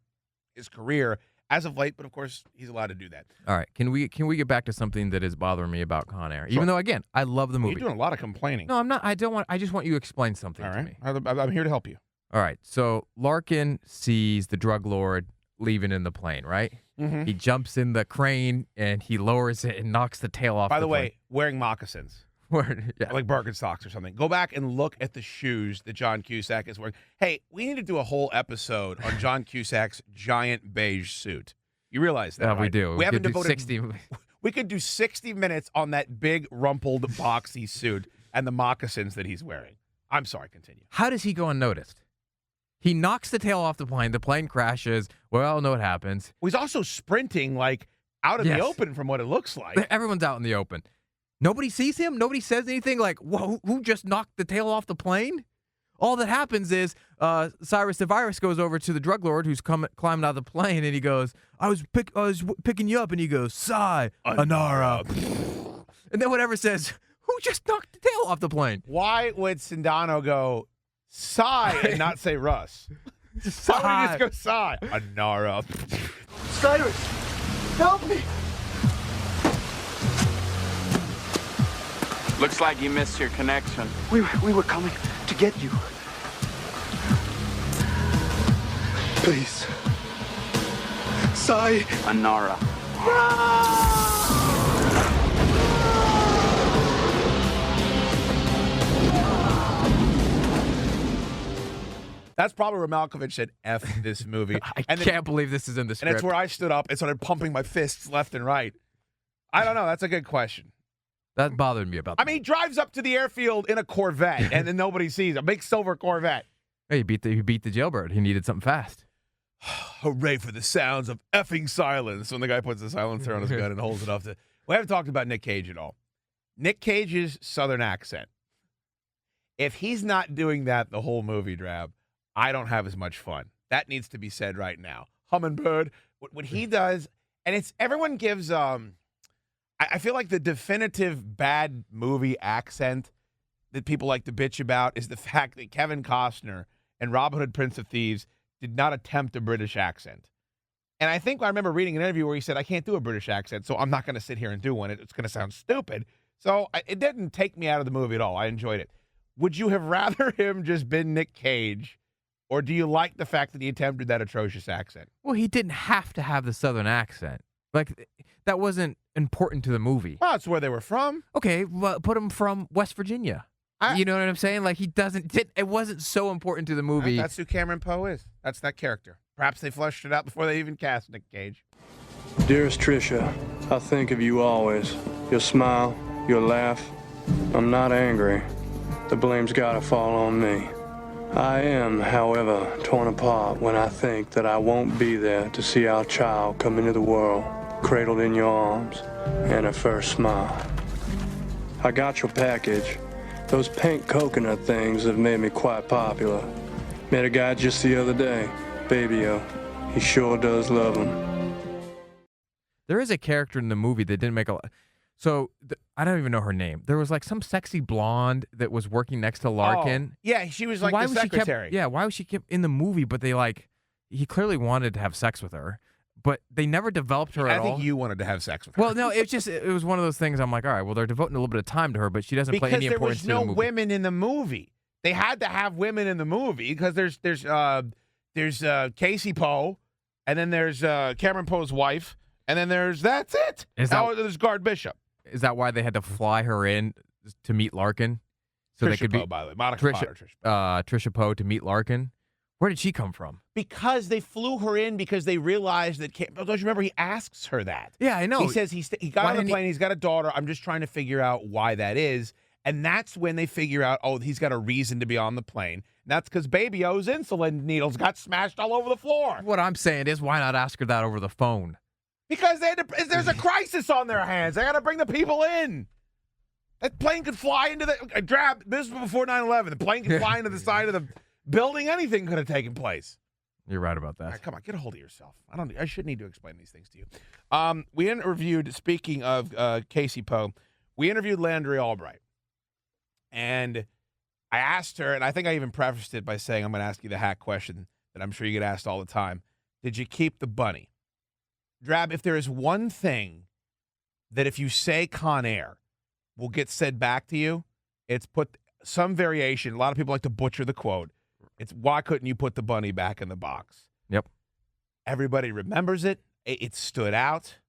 Speaker 4: his career as of late. But of course, he's allowed to do that.
Speaker 5: All right, can we get back to something that is bothering me about Con Air? Sure. Even though, again, I love the movie.
Speaker 4: You're doing a lot of complaining.
Speaker 5: No, I'm not. I just want you to explain something
Speaker 4: All
Speaker 5: to me.
Speaker 4: I'm here to help you.
Speaker 5: All right. So Larkin sees the drug lord leaving in the plane, right?
Speaker 4: Mm-hmm.
Speaker 5: He jumps in the crane and he lowers it and knocks the tail off.
Speaker 4: By the way,
Speaker 5: plane.
Speaker 4: wearing moccasins.
Speaker 5: Yeah.
Speaker 4: Like Birkenstocks or something. Go back and look at the shoes that John Cusack is wearing. Hey, we need to do a whole episode on John Cusack's giant beige suit. You realize that,
Speaker 5: Yeah,
Speaker 4: right?
Speaker 5: we do.
Speaker 4: We haven't
Speaker 5: could do
Speaker 4: devoted
Speaker 5: 60.
Speaker 4: We could do 60 minutes on that big rumpled boxy suit and the moccasins that he's wearing. I'm sorry, continue.
Speaker 5: How does he go unnoticed? He knocks the tail off the plane crashes. Well, no, it happens.
Speaker 4: Well, he's also sprinting like out in
Speaker 5: Yes.
Speaker 4: the open from what it looks like.
Speaker 5: Everyone's out in the open. Nobody sees him? Nobody says anything like, whoa, who just knocked the tail off the plane? All that happens is Cyrus the Virus goes over to the drug lord who's climbing out of the plane, and he goes, I was picking you up, and he goes, Sai, Anara. And then whatever says, who just knocked the tail off the plane?
Speaker 4: Why would Sindano go Sai and not say Russ? Why would he just go Sai? Anara.
Speaker 7: Cyrus, help me!
Speaker 10: Looks like you missed your connection.
Speaker 9: We were coming to get you. Please. Sai.
Speaker 10: Anara.
Speaker 4: That's probably where Malkovich said, F this movie.
Speaker 5: I can't believe this is in the script.
Speaker 4: And it's where I stood up and started pumping my fists left and right. I don't know. That's a good question.
Speaker 5: That bothered me about that.
Speaker 4: I mean, he drives up to the airfield in a Corvette, and then nobody sees a big silver Corvette.
Speaker 5: Hey, he beat the jailbird. He needed something fast.
Speaker 4: Hooray for the sounds of effing silence when the guy puts the silencer on his gun and holds it up to. We haven't talked about Nick Cage at all. Nick Cage's Southern accent. If he's not doing that the whole movie, Drab, I don't have as much fun. That needs to be said right now. Hummingbird, what he does, and it's everyone gives. I feel like the definitive bad movie accent that people like to bitch about is the fact that Kevin Costner and Robin Hood, Prince of Thieves did not attempt a British accent. And I think I remember reading an interview where he said, I can't do a British accent, so I'm not going to sit here and do one. It's going to sound stupid. So it didn't take me out of the movie at all. I enjoyed it. Would you have rather him just been Nick Cage, or do you like the fact that he attempted that atrocious accent?
Speaker 5: Well, he didn't have to have the Southern accent. Like, that wasn't important to the movie.
Speaker 4: Well, that's where they were from.
Speaker 5: Okay, well, put him from West Virginia. You know what I'm saying? Like, it wasn't so important to the movie.
Speaker 4: That's who Cameron Poe is. That's that character. Perhaps they fleshed it out before they even cast Nick Cage.
Speaker 9: Dearest Tricia, I think of you always. Your smile, your laugh. I'm not angry. The blame's gotta fall on me. I am, however, torn apart when I think that I won't be there to see our child come into the world, cradled in your arms, and her first smile. I got your package. Those pink coconut things have made me quite popular. Met a guy just the other day, Baby-O. He sure does love him.
Speaker 5: There is a character in the movie that didn't make a lot. So, I don't even know her name. There was like some sexy blonde that was working next to Larkin.
Speaker 4: Oh, yeah, she was like the secretary.
Speaker 5: Why was she kept in the movie? But he clearly wanted to have sex with her, but they never developed her at all.
Speaker 4: I think you wanted to have sex with her.
Speaker 5: Well, no, it was one of those things. I'm like, all right, well, they're devoting a little bit of time to her, but she doesn't play any importance to the movie.
Speaker 4: Because there was no women in the movie. They had to have women in the movie because there's Casey Poe, and then there's Cameron Poe's wife, and then there's there's Guard Bishop.
Speaker 5: Is that why they had to fly her in to meet Larkin? So
Speaker 4: Trisha
Speaker 5: they could
Speaker 4: Poe,
Speaker 5: be
Speaker 4: by the way. Trisha
Speaker 5: Poe to meet Larkin. Where did she come from?
Speaker 4: Because they flew her in because they realized that. Don't you remember? He asks her that.
Speaker 5: Yeah, I know.
Speaker 4: He says he got on the plane. He's got a daughter. I'm just trying to figure out why that is. And that's when they figure out, he's got a reason to be on the plane. And that's because Baby-O's insulin needles got smashed all over the floor.
Speaker 5: What I'm saying is, why not ask her that over the phone?
Speaker 4: Because there's a crisis on their hands. They got to bring the people in. That plane could fly into the Drab. This was before 9/11. The plane could fly into the side of the building. Anything could have taken place.
Speaker 5: You're right about that.
Speaker 4: All right, come on, get a hold of yourself. I shouldn't need to explain these things to you. We interviewed. Speaking of Casey Poe, we interviewed Landry Albright, and I asked her, and I think I even prefaced it by saying, "I'm going to ask you the hack question that I'm sure you get asked all the time. Did you keep the bunny?" Drab, if there is one thing that if you say Con Air will get said back to you, it's put some variation. A lot of people like to butcher the quote. It's, why couldn't you put the bunny back in the box?
Speaker 5: Yep.
Speaker 4: Everybody remembers it. It stood out.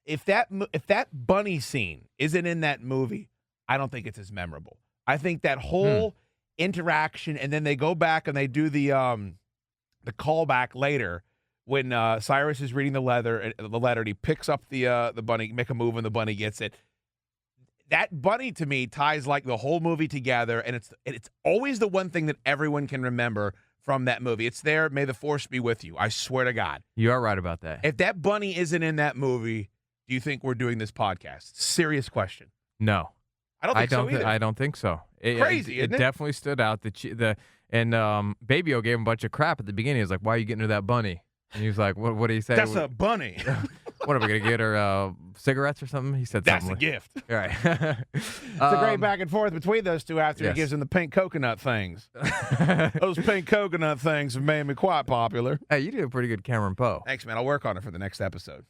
Speaker 4: If that bunny scene isn't in that movie, I don't think it's as memorable. I think that whole interaction, and then they go back and they do the callback later, when Cyrus is reading the letter and he picks up the bunny, make a move, and the bunny gets it. That bunny, to me, ties like the whole movie together, and it's always the one thing that everyone can remember from that movie. It's there. May the force be with you. I swear to God.
Speaker 5: You are right about that.
Speaker 4: If that bunny isn't in that movie, do you think we're doing this podcast? Serious question.
Speaker 5: No.
Speaker 4: I don't think so either.
Speaker 5: I don't think so.
Speaker 4: Crazy,
Speaker 5: it
Speaker 4: isn't it?
Speaker 5: definitely stood out. Baby-O gave him a bunch of crap at the beginning. He was like, "Why are you getting her that bunny?" And he was like, "What do you say?"
Speaker 4: That's a bunny.
Speaker 5: What are we gonna get her? Cigarettes or something? He said
Speaker 4: That's
Speaker 5: something.
Speaker 4: a gift.
Speaker 5: All right.
Speaker 4: It's a great back and forth between those two after he
Speaker 5: yes.
Speaker 4: gives him the pink coconut things. Those pink coconut things have made me quite popular.
Speaker 5: Hey, you did a pretty good Cameron Poe.
Speaker 4: Thanks, man. I'll work on it for the next episode.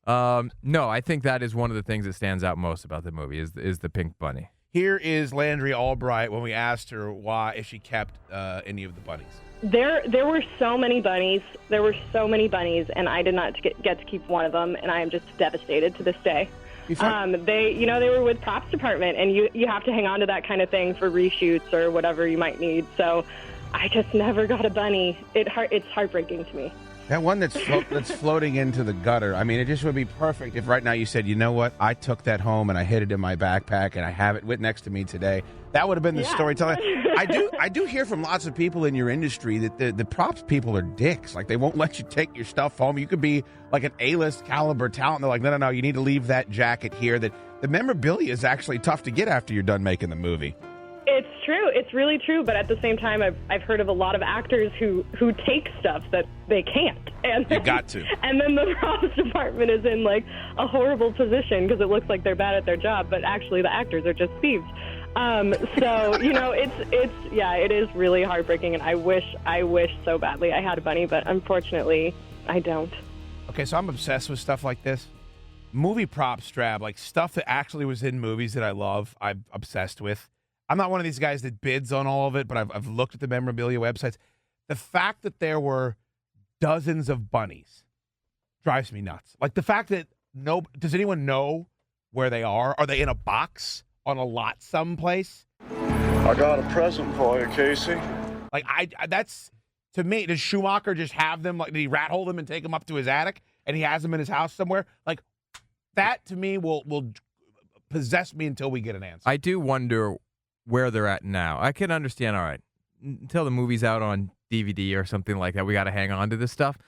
Speaker 5: No, I think that is one of the things that stands out most about the movie is the pink bunny.
Speaker 4: Here is Landry Albright when we asked her if she kept any of the bunnies.
Speaker 11: There were so many bunnies. There were so many bunnies, and I did not get to keep one of them, and I am just devastated to this day. They were with props department, and you have to hang on to that kind of thing for reshoots or whatever you might need. So I just never got a bunny. It's heartbreaking to me.
Speaker 4: That one that's floating into the gutter. I mean, it just would be perfect if right now you said, you know what, I took that home and I hid it in my backpack and I have it next to me today. That would have been the storytelling. I do hear from lots of people in your industry that the props people are dicks. Like, they won't let you take your stuff home. You could be like an A-list caliber talent. And they're like, no, you need to leave that jacket here. That the memorabilia is actually tough to get after you're done making the movie.
Speaker 11: It's true. It's really true. But at the same time, I've heard of a lot of actors who take stuff that they can't. And
Speaker 4: you got to.
Speaker 11: And then the props department is in like a horrible position because it looks like they're bad at their job, but actually the actors are just thieves. So it is really heartbreaking, and I wish so badly I had a bunny, but unfortunately I don't.
Speaker 4: Okay, so I'm obsessed with stuff like this. Movie props, Strab, like stuff that actually was in movies that I love, I'm obsessed with. I'm not one of these guys that bids on all of it, but I've looked at the memorabilia websites. The fact that there were dozens of bunnies drives me nuts. Like the fact that does anyone know where they are? Are they in a box on a lot someplace?
Speaker 6: I got a present for you, Casey.
Speaker 4: Like that's, to me, does Schumacher just have them? Like, did he rat hole them and take them up to his attic and he has them in his house somewhere? Like that to me will possess me until we get an answer.
Speaker 5: I do wonder where they're at now. I can understand, all right, until the movie's out on DVD or something like that, we got to hang on to this stuff.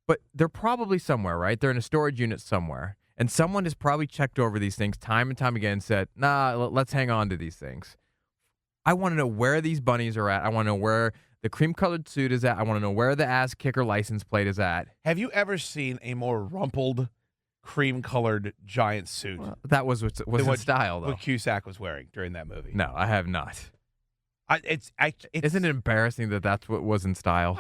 Speaker 5: But they're probably somewhere, right? They're in a storage unit somewhere. And someone has probably checked over these things time and time again and said, nah, let's hang on to these things. I want to know where these bunnies are at. I want to know where the cream-colored suit is at. I want to know where the ass kicker license plate is at.
Speaker 4: Have you ever seen a more rumpled, cream-colored giant suit?
Speaker 5: Well, that was in style, though.
Speaker 4: What Cusack was wearing during that movie.
Speaker 5: No, I have not.
Speaker 4: Isn't
Speaker 5: it embarrassing that that's what was in style?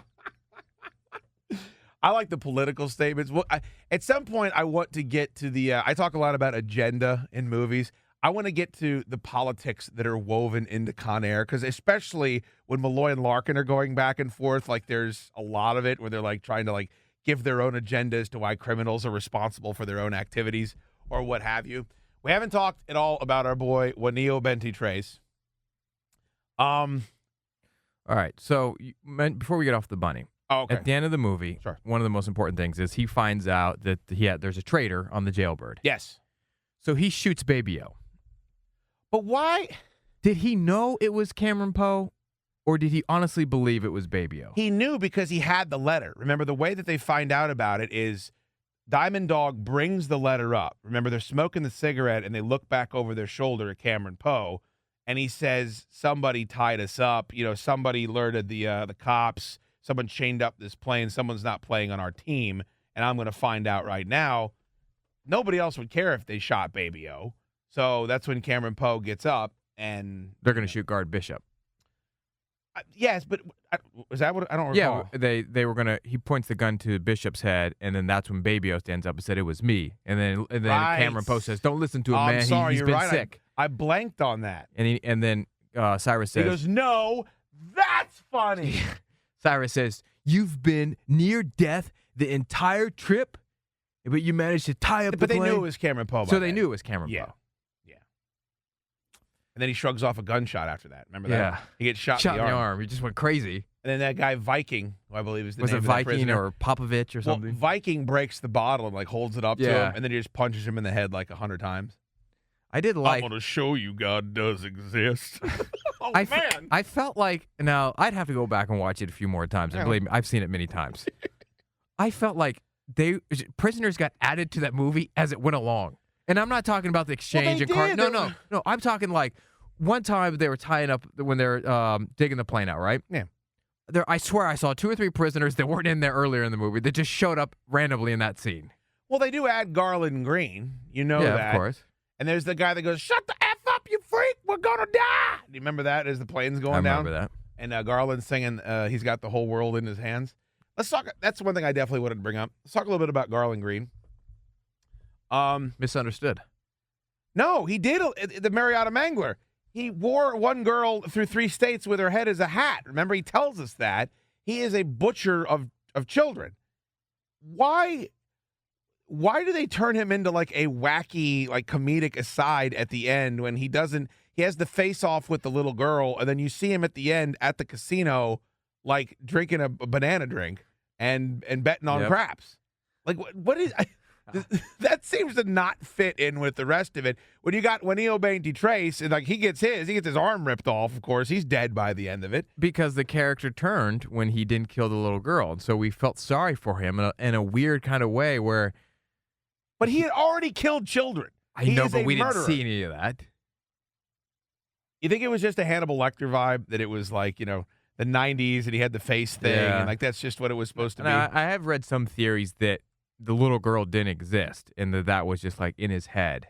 Speaker 4: I like the political statements. Well, at some point, I want to get to the. I talk a lot about agenda in movies. I want to get to the politics that are woven into Con Air, because especially when Malloy and Larkin are going back and forth, like there's a lot of it where they're like trying to like give their own agenda as to why criminals are responsible for their own activities or what have you. We haven't talked at all about our boy Juanillo Benti-Trace.
Speaker 5: All right. So before we get off the bunny.
Speaker 4: Oh, okay.
Speaker 5: At the end of the movie,
Speaker 4: sure,
Speaker 5: one of the most important things is he finds out that there's a traitor on the jailbird.
Speaker 4: Yes.
Speaker 5: So he shoots Baby-O.
Speaker 4: But why?
Speaker 5: Did he know it was Cameron Poe, or did he honestly believe it was Baby-O?
Speaker 4: He knew because he had the letter. Remember, the way that they find out about it is Diamond Dog brings the letter up. Remember, they're smoking the cigarette, and they look back over their shoulder at Cameron Poe, and he says, somebody tied us up. You know, somebody alerted the cops. Someone chained up this plane. Someone's not playing on our team, and I'm going to find out right now. Nobody else would care if they shot Baby-O. So that's when Cameron Poe gets up, and
Speaker 5: they're going to shoot Guard Bishop.
Speaker 4: Yes, but is that what I don't recall?
Speaker 5: Yeah, they were going to. He points the gun to Bishop's head, and then that's when Baby-O stands up and said it was me. And then
Speaker 4: right.
Speaker 5: Cameron Poe says, "Don't listen to him, man.
Speaker 4: I'm sorry,
Speaker 5: he's been
Speaker 4: right.
Speaker 5: sick."
Speaker 4: I blanked on that.
Speaker 5: And then Cyrus says,
Speaker 4: he goes, "No, that's funny."
Speaker 5: Cyrus says, "You've been near death the entire trip, but you managed to tie up the plane."
Speaker 4: But they knew it was Cameron Poe.
Speaker 5: So they knew it was Cameron Poe.
Speaker 4: Yeah. And then he shrugs off a gunshot after that. Remember that?
Speaker 5: Yeah.
Speaker 4: He gets shot
Speaker 5: in the arm. He just went crazy.
Speaker 4: And then that guy Viking, who I believe is the
Speaker 5: was
Speaker 4: name
Speaker 5: it
Speaker 4: of that
Speaker 5: Viking
Speaker 4: prisoner,
Speaker 5: or Popovich or something?
Speaker 4: Well, Viking breaks the bottle and like holds it up to him, and then he just punches him in the head like 100 times.
Speaker 5: I did like.
Speaker 4: I'm going to show you God does exist. Man.
Speaker 5: I felt like, now I'd have to go back and watch it a few more times. And believe me, I've seen it many times. I felt like prisoners got added to that movie as it went along. And I'm not talking about the exchange and car. No. I'm talking like one time they were tying up when they're digging the plane out, right?
Speaker 4: Yeah.
Speaker 5: I swear I saw 2 or 3 prisoners that weren't in there earlier in the movie that just showed up randomly in that scene.
Speaker 4: Well, they do add Garland Green. You know that.
Speaker 5: Yeah, of course.
Speaker 4: And there's the guy that goes, "Shut the F up, you freak! We're gonna die!" Do you remember that as the plane's going down?
Speaker 5: I remember that.
Speaker 4: And Garland's singing, he's got the whole world in his hands. Let's talk. That's one thing I definitely wanted to bring up. Let's talk a little bit about Garland Green.
Speaker 5: Misunderstood.
Speaker 4: No, he did the Marietta Mangler. He wore one girl through 3 states with her head as a hat. Remember, he tells us that. He is a butcher of children. Why do they turn him into like a wacky, like comedic aside at the end when he has the face off with the little girl, and then you see him at the end at the casino, like drinking a banana drink and betting on craps. Like what is that seems to not fit in with the rest of it. When you got Juanito Trace, and like he gets his arm ripped off, of course. He's dead by the end of it.
Speaker 5: Because the character turned when he didn't kill the little girl. And so we felt sorry for him in a weird kind of way where...
Speaker 4: But he had already killed children.
Speaker 5: I know, but we didn't see any of that.
Speaker 4: You think it was just a Hannibal Lecter vibe, that it was like, the 90s and he had the face thing, and like that's just what it was supposed to be?
Speaker 5: I have read some theories that the little girl didn't exist and that was just like in his head.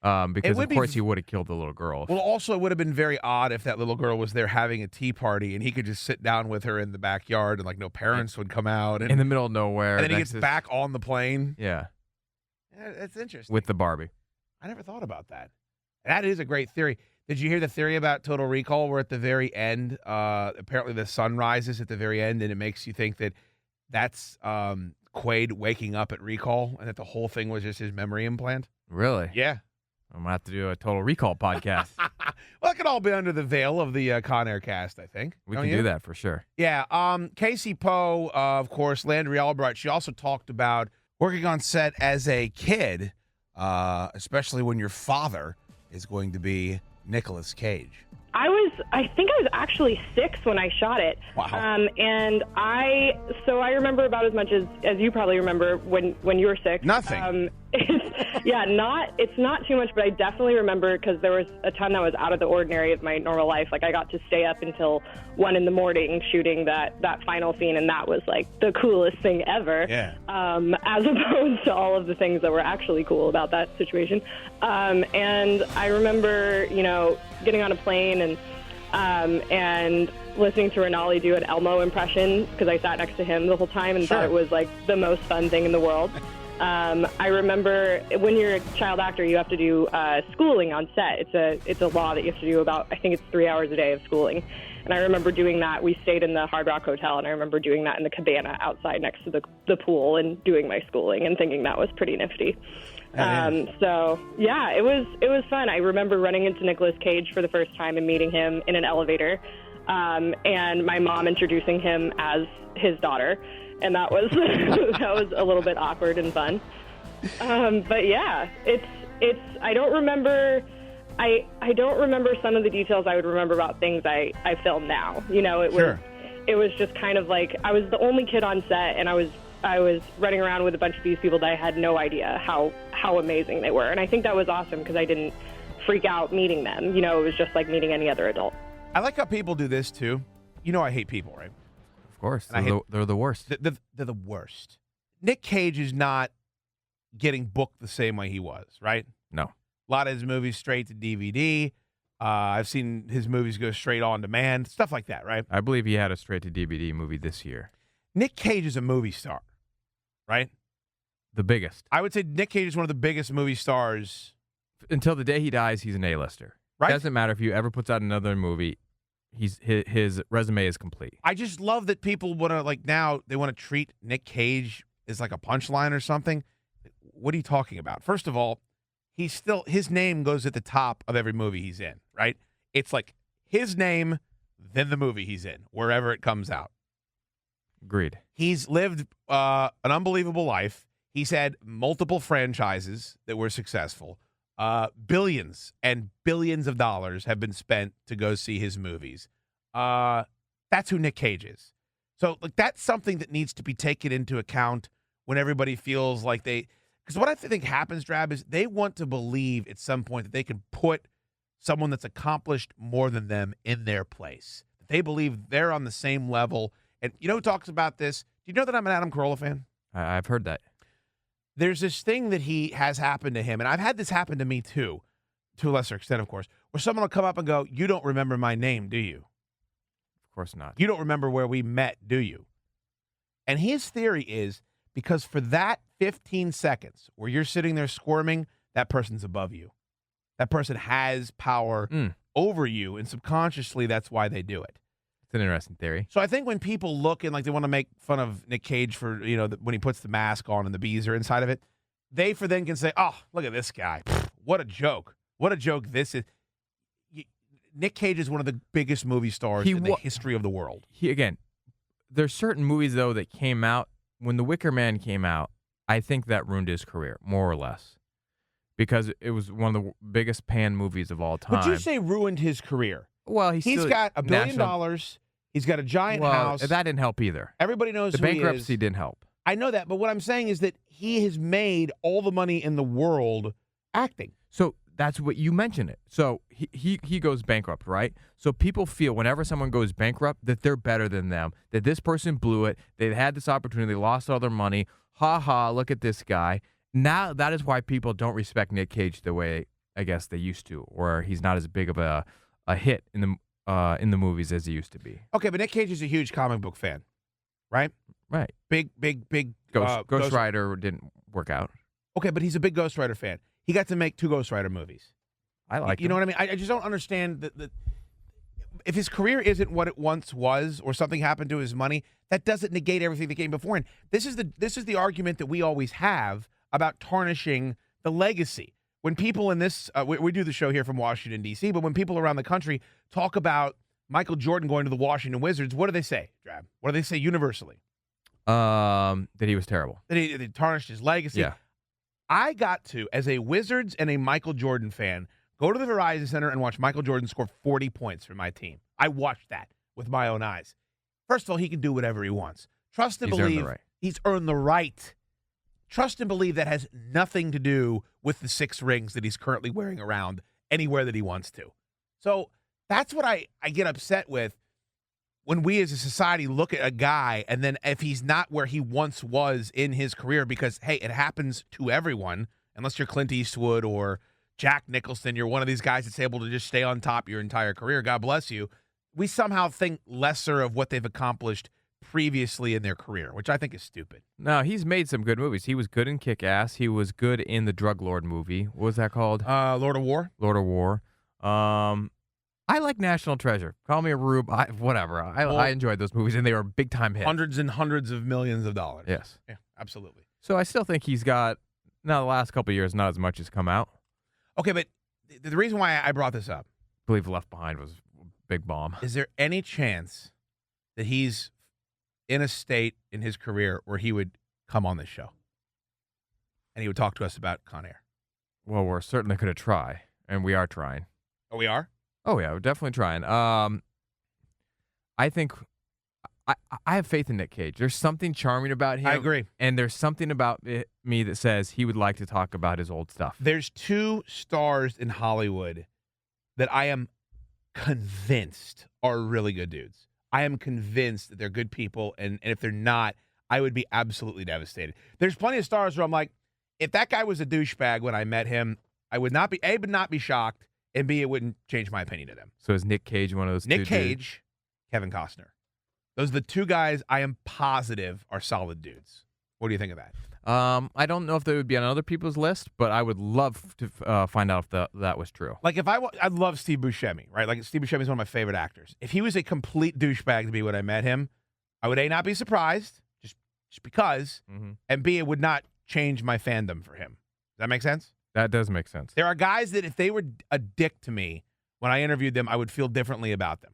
Speaker 5: Because of course he would have killed the little girl.
Speaker 4: Well, also it would have been very odd if that little girl was there having a tea party and he could just sit down with her in the backyard and like no parents would come out. And,
Speaker 5: in the middle of nowhere.
Speaker 4: And then he gets back on the plane.
Speaker 5: Yeah.
Speaker 4: That's interesting.
Speaker 5: With the Barbie.
Speaker 4: I never thought about that. That is a great theory. Did you hear the theory about Total Recall where at the very end, apparently the sun rises at the very end and it makes you think that that's Quaid waking up at Recall and that the whole thing was just his memory implant?
Speaker 5: Really?
Speaker 4: Yeah.
Speaker 5: I'm going to have to do a Total Recall podcast.
Speaker 4: Well, it could all be under the veil of the Con Air cast, I think.
Speaker 5: We can do that for sure.
Speaker 4: Yeah. Casey Poe, of course, Landry Albright, she also talked about working on set as a kid, especially when your father is going to be Nicolas Cage.
Speaker 11: I think I was actually 6 when I shot it.
Speaker 4: Wow.
Speaker 11: And I remember about as much as you probably remember when you were 6.
Speaker 4: Nothing.
Speaker 11: It's not too much, but I definitely remember because there was a ton that was out of the ordinary of my normal life. Like I got to stay up until 1 a.m. shooting that final scene, and that was like the coolest thing ever.
Speaker 4: Yeah.
Speaker 11: As opposed to all of the things that were actually cool about that situation. And I remember, getting on a plane and listening to Rinaldi do an Elmo impression because I sat next to him the whole time and thought it was like the most fun thing in the world. I remember when you're a child actor, you have to do schooling on set. It's a law that you have to do about, I think it's 3 hours a day of schooling. And I remember doing that. We stayed in the Hard Rock Hotel, and I remember doing that in the cabana outside next to the pool and doing my schooling and thinking that was pretty nifty. So yeah, it was fun. I remember running into Nicolas Cage for the first time and meeting him in an elevator, and my mom introducing him as his daughter, and that was that was a little bit awkward and fun. But yeah, it's I don't remember some of the details I would remember about things I film now. It was just kind of like I was the only kid on set, and I was running around with a bunch of these people that I had no idea how amazing they were. And I think that was awesome because I didn't freak out meeting them. It was just like meeting any other adult.
Speaker 4: I like how people do this too. I hate people, right?
Speaker 5: Of course. They're the worst.
Speaker 4: They're the worst. Nick Cage is not getting booked the same way he was, right?
Speaker 5: No.
Speaker 4: A lot of his movies straight to DVD. I've seen his movies go straight on demand, stuff like that, right?
Speaker 5: I believe he had a straight to DVD movie this year.
Speaker 4: Nick Cage is a movie star, right?
Speaker 5: The biggest.
Speaker 4: I would say Nick Cage is one of the biggest movie stars.
Speaker 5: Until the day he dies, he's an A-lister.
Speaker 4: Right?
Speaker 5: It doesn't matter if he ever puts out another movie. His resume is complete.
Speaker 4: I just love that people want to, now they want to treat Nick Cage as like a punchline or something. What are you talking about? First of all, his name goes at the top of every movie he's in, right? It's like his name, then the movie he's in, wherever it comes out.
Speaker 5: Agreed.
Speaker 4: He's lived an unbelievable life. He's had multiple franchises that were successful. Billions and billions of dollars have been spent to go see his movies. That's who Nick Cage is. So that's something that needs to be taken into account when everybody feels like because what I think happens, Drab, is they want to believe at some point that they can put someone that's accomplished more than them in their place. They believe they're on the same level. And you know who talks about this? Do you know that I'm an Adam Carolla fan?
Speaker 5: I've heard that.
Speaker 4: There's this thing that he has happened to him, and I've had this happen to me too, to a lesser extent, of course, where someone will come up and go, "You don't remember my name, do you?
Speaker 5: Of course not.
Speaker 4: You don't remember where we met, do you?" And his theory is because for that 15 seconds where you're sitting there squirming, that person's above you. That person has power over you, and subconsciously that's why they do it.
Speaker 5: It's an interesting theory.
Speaker 4: So I think when people look and like they want to make fun of Nick Cage for, when he puts the mask on and the bees are inside of it, they for then can say, "Oh, look at this guy. Pfft, what a joke. What a joke this is." Nick Cage is one of the biggest movie stars in the history of the world.
Speaker 5: There's certain movies, though, that came out. When The Wicker Man came out, I think that ruined his career, more or less. Because it was one of the biggest pan movies of all time.
Speaker 4: Would you say ruined his career?
Speaker 5: Well,
Speaker 4: he's got $1 billion. He's got a giant house.
Speaker 5: That didn't help either.
Speaker 4: Everybody knows
Speaker 5: the
Speaker 4: who he is.
Speaker 5: bankruptcy didn't help.
Speaker 4: I know that, but what I'm saying is that he has made all the money in the world acting.
Speaker 5: So that's what you mentioned it. So he goes bankrupt, right? So people feel whenever someone goes bankrupt that they're better than them, that this person blew it, they had this opportunity, they lost all their money. Ha ha, look at this guy. Now that is why people don't respect Nick Cage the way I guess they used to, or he's not as big of a hit in the movies as he used to be.
Speaker 4: Okay, but Nick Cage is a huge comic book fan, right?
Speaker 5: Right.
Speaker 4: Big.
Speaker 5: Ghost Rider didn't work out.
Speaker 4: Okay, but he's a big Ghost Rider fan. He got to make 2 Ghost Rider movies.
Speaker 5: I like
Speaker 4: You know what I mean? I just don't understand that if his career isn't what it once was, or something happened to his money, that doesn't negate everything that came before. And this is the argument that we always have about tarnishing the legacy. When people in this, we do the show here from Washington, D.C., but when people around the country talk about Michael Jordan going to the Washington Wizards, what do they say, Drab? What do they say universally?
Speaker 5: That he was terrible.
Speaker 4: That he tarnished his legacy.
Speaker 5: Yeah.
Speaker 4: I got to, as a Wizards and a Michael Jordan fan, go to the Verizon Center and watch Michael Jordan score 40 points for my team. I watched that with my own eyes. First of all, he can do whatever he wants. Trust and believe he's earned the right. Trust and believe that has nothing to do with the 6 rings that he's currently wearing around anywhere that he wants to. So that's what I get upset with when we as a society look at a guy and then if he's not where he once was in his career, because, hey, it happens to everyone, unless you're Clint Eastwood or Jack Nicholson, you're one of these guys that's able to just stay on top your entire career. God bless you. We somehow think lesser of what they've accomplished previously in their career, which I think is stupid.
Speaker 5: No, he's made some good movies. He was good in Kick-Ass. He was good in the Drug Lord movie. What was that called?
Speaker 4: Lord of War.
Speaker 5: Lord of War. I like National Treasure. Call me a rube. Whatever. I enjoyed those movies, and they were big-time hits.
Speaker 4: Hundreds and hundreds of millions of dollars.
Speaker 5: Yes.
Speaker 4: Yeah, absolutely.
Speaker 5: So I still think he's got, now the last couple of years, not as much has come out.
Speaker 4: Okay, but the reason why I brought this up,
Speaker 5: I believe Left Behind was a big bomb.
Speaker 4: Is there any chance that he's in a state in his career where he would come on this show and he would talk to us about Con Air?
Speaker 5: Well, we're certainly going to try, and we are trying.
Speaker 4: Oh, we are?
Speaker 5: Oh, yeah, we're definitely trying. I think I have faith in Nick Cage. There's something charming about him.
Speaker 4: I agree.
Speaker 5: And there's something about me that says he would like to talk about his old stuff.
Speaker 4: There's 2 stars in Hollywood that I am convinced are really good dudes. I am convinced that they're good people, and if they're not, I would be absolutely devastated. There's plenty of stars where I'm like, if that guy was a douchebag when I met him, I would not be, A, would not be shocked, and B, it wouldn't change my opinion of them.
Speaker 5: So is Nick Cage one of those
Speaker 4: Nick
Speaker 5: two
Speaker 4: Cage,
Speaker 5: dudes?
Speaker 4: Kevin Costner. Those are the 2 guys I am positive are solid dudes. What do you think of that?
Speaker 5: I don't know if they would be on other people's list, but I would love to find out if that was true.
Speaker 4: Like I love Steve Buscemi, right? Like Steve Buscemi is one of my favorite actors. If he was a complete douchebag to be when I met him, I would A, not be surprised, just because, and B, it would not change my fandom for him. Does that make sense?
Speaker 5: That does make sense.
Speaker 4: There are guys that if they were a dick to me when I interviewed them, I would feel differently about them.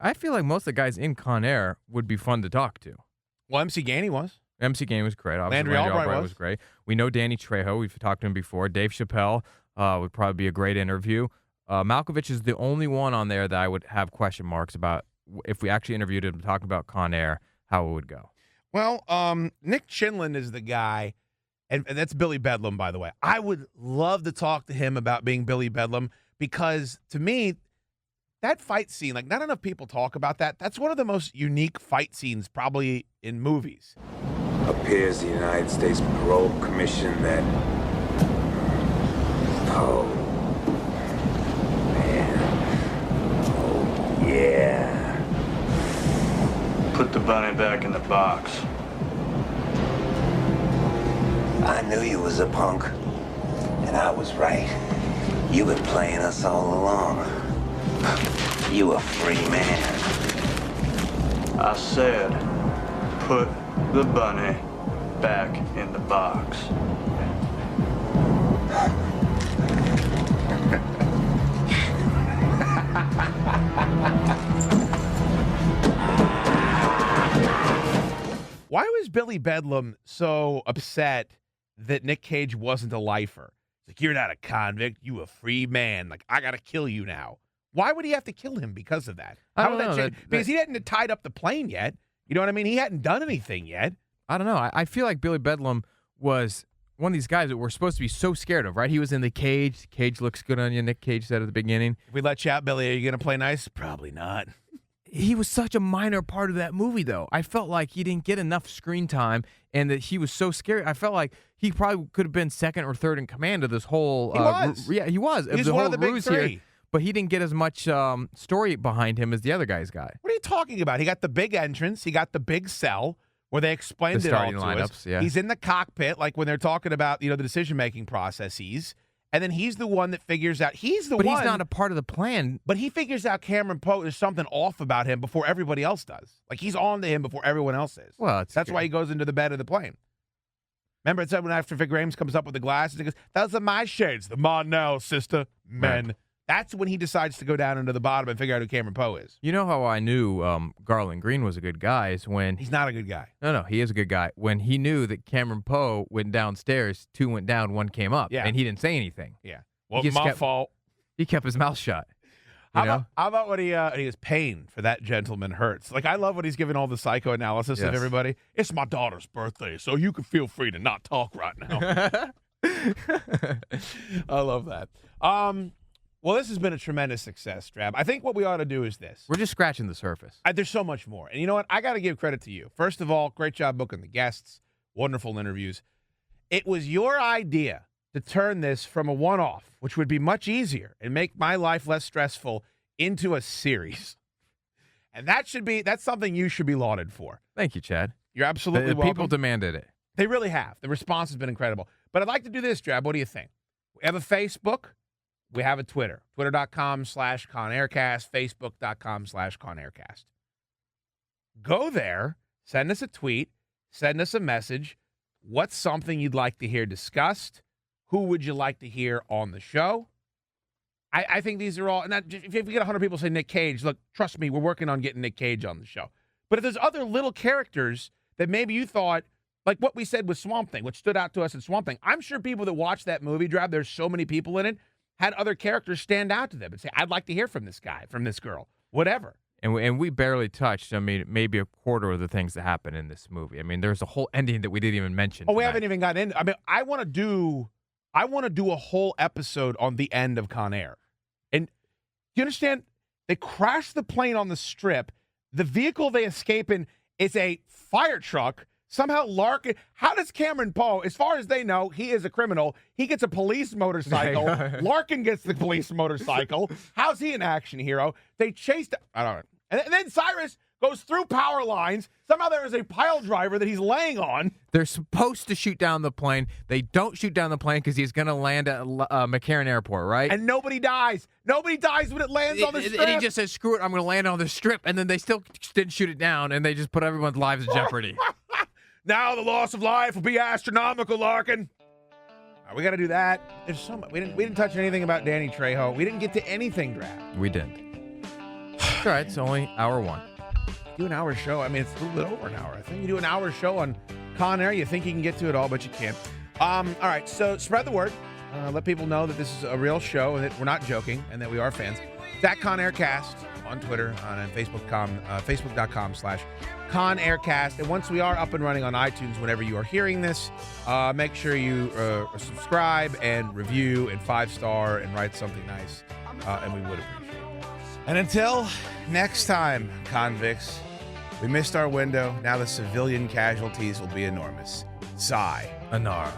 Speaker 5: I feel like most of the guys in Con Air would be fun to talk to.
Speaker 4: Well, MC Ganey was.
Speaker 5: MC Ganey was great. Obviously,
Speaker 4: Landry Albright
Speaker 5: was great. We know Danny Trejo. We've talked to him before. Dave Chappelle would probably be a great interview. Malkovich is the only one on there that I would have question marks about if we actually interviewed him talking about Con Air, how it would go.
Speaker 4: Well, Nick Chinlund is the guy, and that's Billy Bedlam, by the way. I would love to talk to him about being Billy Bedlam because, to me, that fight scene, like, not enough people talk about that. That's one of the most unique fight scenes probably in movies.
Speaker 2: Appears the United States Parole Commission that... Oh, man. Oh, yeah.
Speaker 9: Put the bunny back in the box.
Speaker 2: I knew you was a punk, and I was right. You been playing us all along. You a free man.
Speaker 9: I said, put the bunny back in the box.
Speaker 4: Why was Billy Bedlam so upset that Nick Cage wasn't a lifer? It's like, you're not a convict, you a free man. Like, I got to kill you now. Why would he have to kill him because of that?
Speaker 5: I don't know.
Speaker 4: Because he hadn't tied up the plane yet. You know what I mean? He hadn't done anything yet.
Speaker 5: I don't know. I feel like Billy Bedlam was one of these guys that we're supposed to be so scared of, right? He was in the cage. Cage looks good on you, Nick Cage said at the beginning.
Speaker 4: If we let you out, Billy, are you going to play nice? Probably not.
Speaker 5: He was such a minor part of that movie, though. I felt like he didn't get enough screen time and that he was so scary. I felt like he probably could have been second or third in command of this whole...
Speaker 4: He was.
Speaker 5: He was.
Speaker 4: He was one of the big three.
Speaker 5: Here, but he didn't get as much story behind him as the other guys got.
Speaker 4: What are you talking about? He got the big entrance. He got the big cell where they explained it all to us.
Speaker 5: Yeah.
Speaker 4: He's in the cockpit, like when they're talking about, the decision-making processes. And then he's the one that figures out.
Speaker 5: But he's not a part of the plan.
Speaker 4: But he figures out Cameron Poe, there's something off about him before everybody else does. Like, he's on to him before everyone else is.
Speaker 5: Well,
Speaker 4: that's why he goes into the bed of the plane. Remember, it said when after Vic Rames comes up with the glasses, he goes, "Those are my shades, the Monel sister men." Right. That's when he decides to go down into the bottom and figure out who Cameron Poe is.
Speaker 5: You know how I knew Garland Green was a good guy is when...
Speaker 4: He's not a good guy.
Speaker 5: No, he is a good guy. When he knew that Cameron Poe went downstairs, 2 went down, 1 came up.
Speaker 4: Yeah.
Speaker 5: And he didn't say anything.
Speaker 4: Yeah. Well, my fault.
Speaker 5: He kept his mouth shut.
Speaker 4: How about when he goes, "Pain for that gentleman hurts"? Like, I love when he's giving all the psychoanalysis of everybody. It's my daughter's birthday, so you can feel free to not talk right now. I love that. Well, this has been a tremendous success, Strab. I think what we ought to do is this.
Speaker 5: We're just scratching the surface.
Speaker 4: There's so much more. And you know what? I got to give credit to you. First of all, great job booking the guests. Wonderful interviews. It was your idea to turn this from a one-off, which would be much easier and make my life less stressful, into a series. And that's something you should be lauded for.
Speaker 5: Thank you, Chad.
Speaker 4: You're absolutely welcome.
Speaker 5: People demanded it.
Speaker 4: They really have. The response has been incredible. But I'd like to do this, Drab. What do you think? We have a Facebook. We have a Twitter. Twitter.com/ConAirCast. Facebook.com/ConAirCast. Go there. Send us a tweet. Send us a message. What's something you'd like to hear discussed? Who would you like to hear on the show? I think these are all, and if you get 100 people say Nick Cage, look, trust me, we're working on getting Nick Cage on the show. But if there's other little characters that maybe you thought, like what we said with Swamp Thing, which stood out to us in Swamp Thing, I'm sure people that watched that movie, Drab, there's so many people in it, had other characters stand out to them and say, I'd like to hear from this guy, from this girl, whatever.
Speaker 5: And we barely touched, maybe a quarter of the things that happen in this movie. I mean, there's a whole ending that we didn't even mention.
Speaker 4: Oh, we haven't even gotten into. I mean, I want to do a whole episode on the end of Con Air. And you understand? They crash the plane on the strip. The vehicle they escape in is a fire truck. Somehow Larkin, how does Cameron Poe, as far as they know, he is a criminal. He gets a police motorcycle. Larkin gets the police motorcycle. How's he an action hero? They chased, I don't know. And then Cyrus goes through power lines. Somehow there is a pile driver that he's laying on.
Speaker 5: They're supposed to shoot down the plane. They don't shoot down the plane because he's going to land at McCarran Airport, right?
Speaker 4: And nobody dies. Nobody dies when it lands on the strip.
Speaker 5: And he just says, screw it, I'm going to land on the strip. And then they still didn't shoot it down, and they just put everyone's lives in jeopardy.
Speaker 4: Now the loss of life will be astronomical, Larkin. All right, we got to do that. There's so much. We didn't touch anything about Danny Trejo. We didn't get to anything, Draft.
Speaker 5: We didn't. It's all right. It's only hour 1.
Speaker 4: Do an hour show. I mean, it's a little bit over an hour. I think you do an hour show on Con Air. You think you can get to it all, but you can't. All right, so spread the word. Let people know that this is a real show and that we're not joking and that we are fans. That Con Air Cast on Twitter, on Facebook.com/ConAircast. And once we are up and running on iTunes, whenever you are hearing this, make sure you subscribe and review and 5-star and write something nice, and we would appreciate it. And until next time, convicts, we missed our window. Now the civilian casualties will be enormous. Sigh.
Speaker 5: Anara.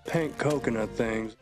Speaker 9: Pink coconut things.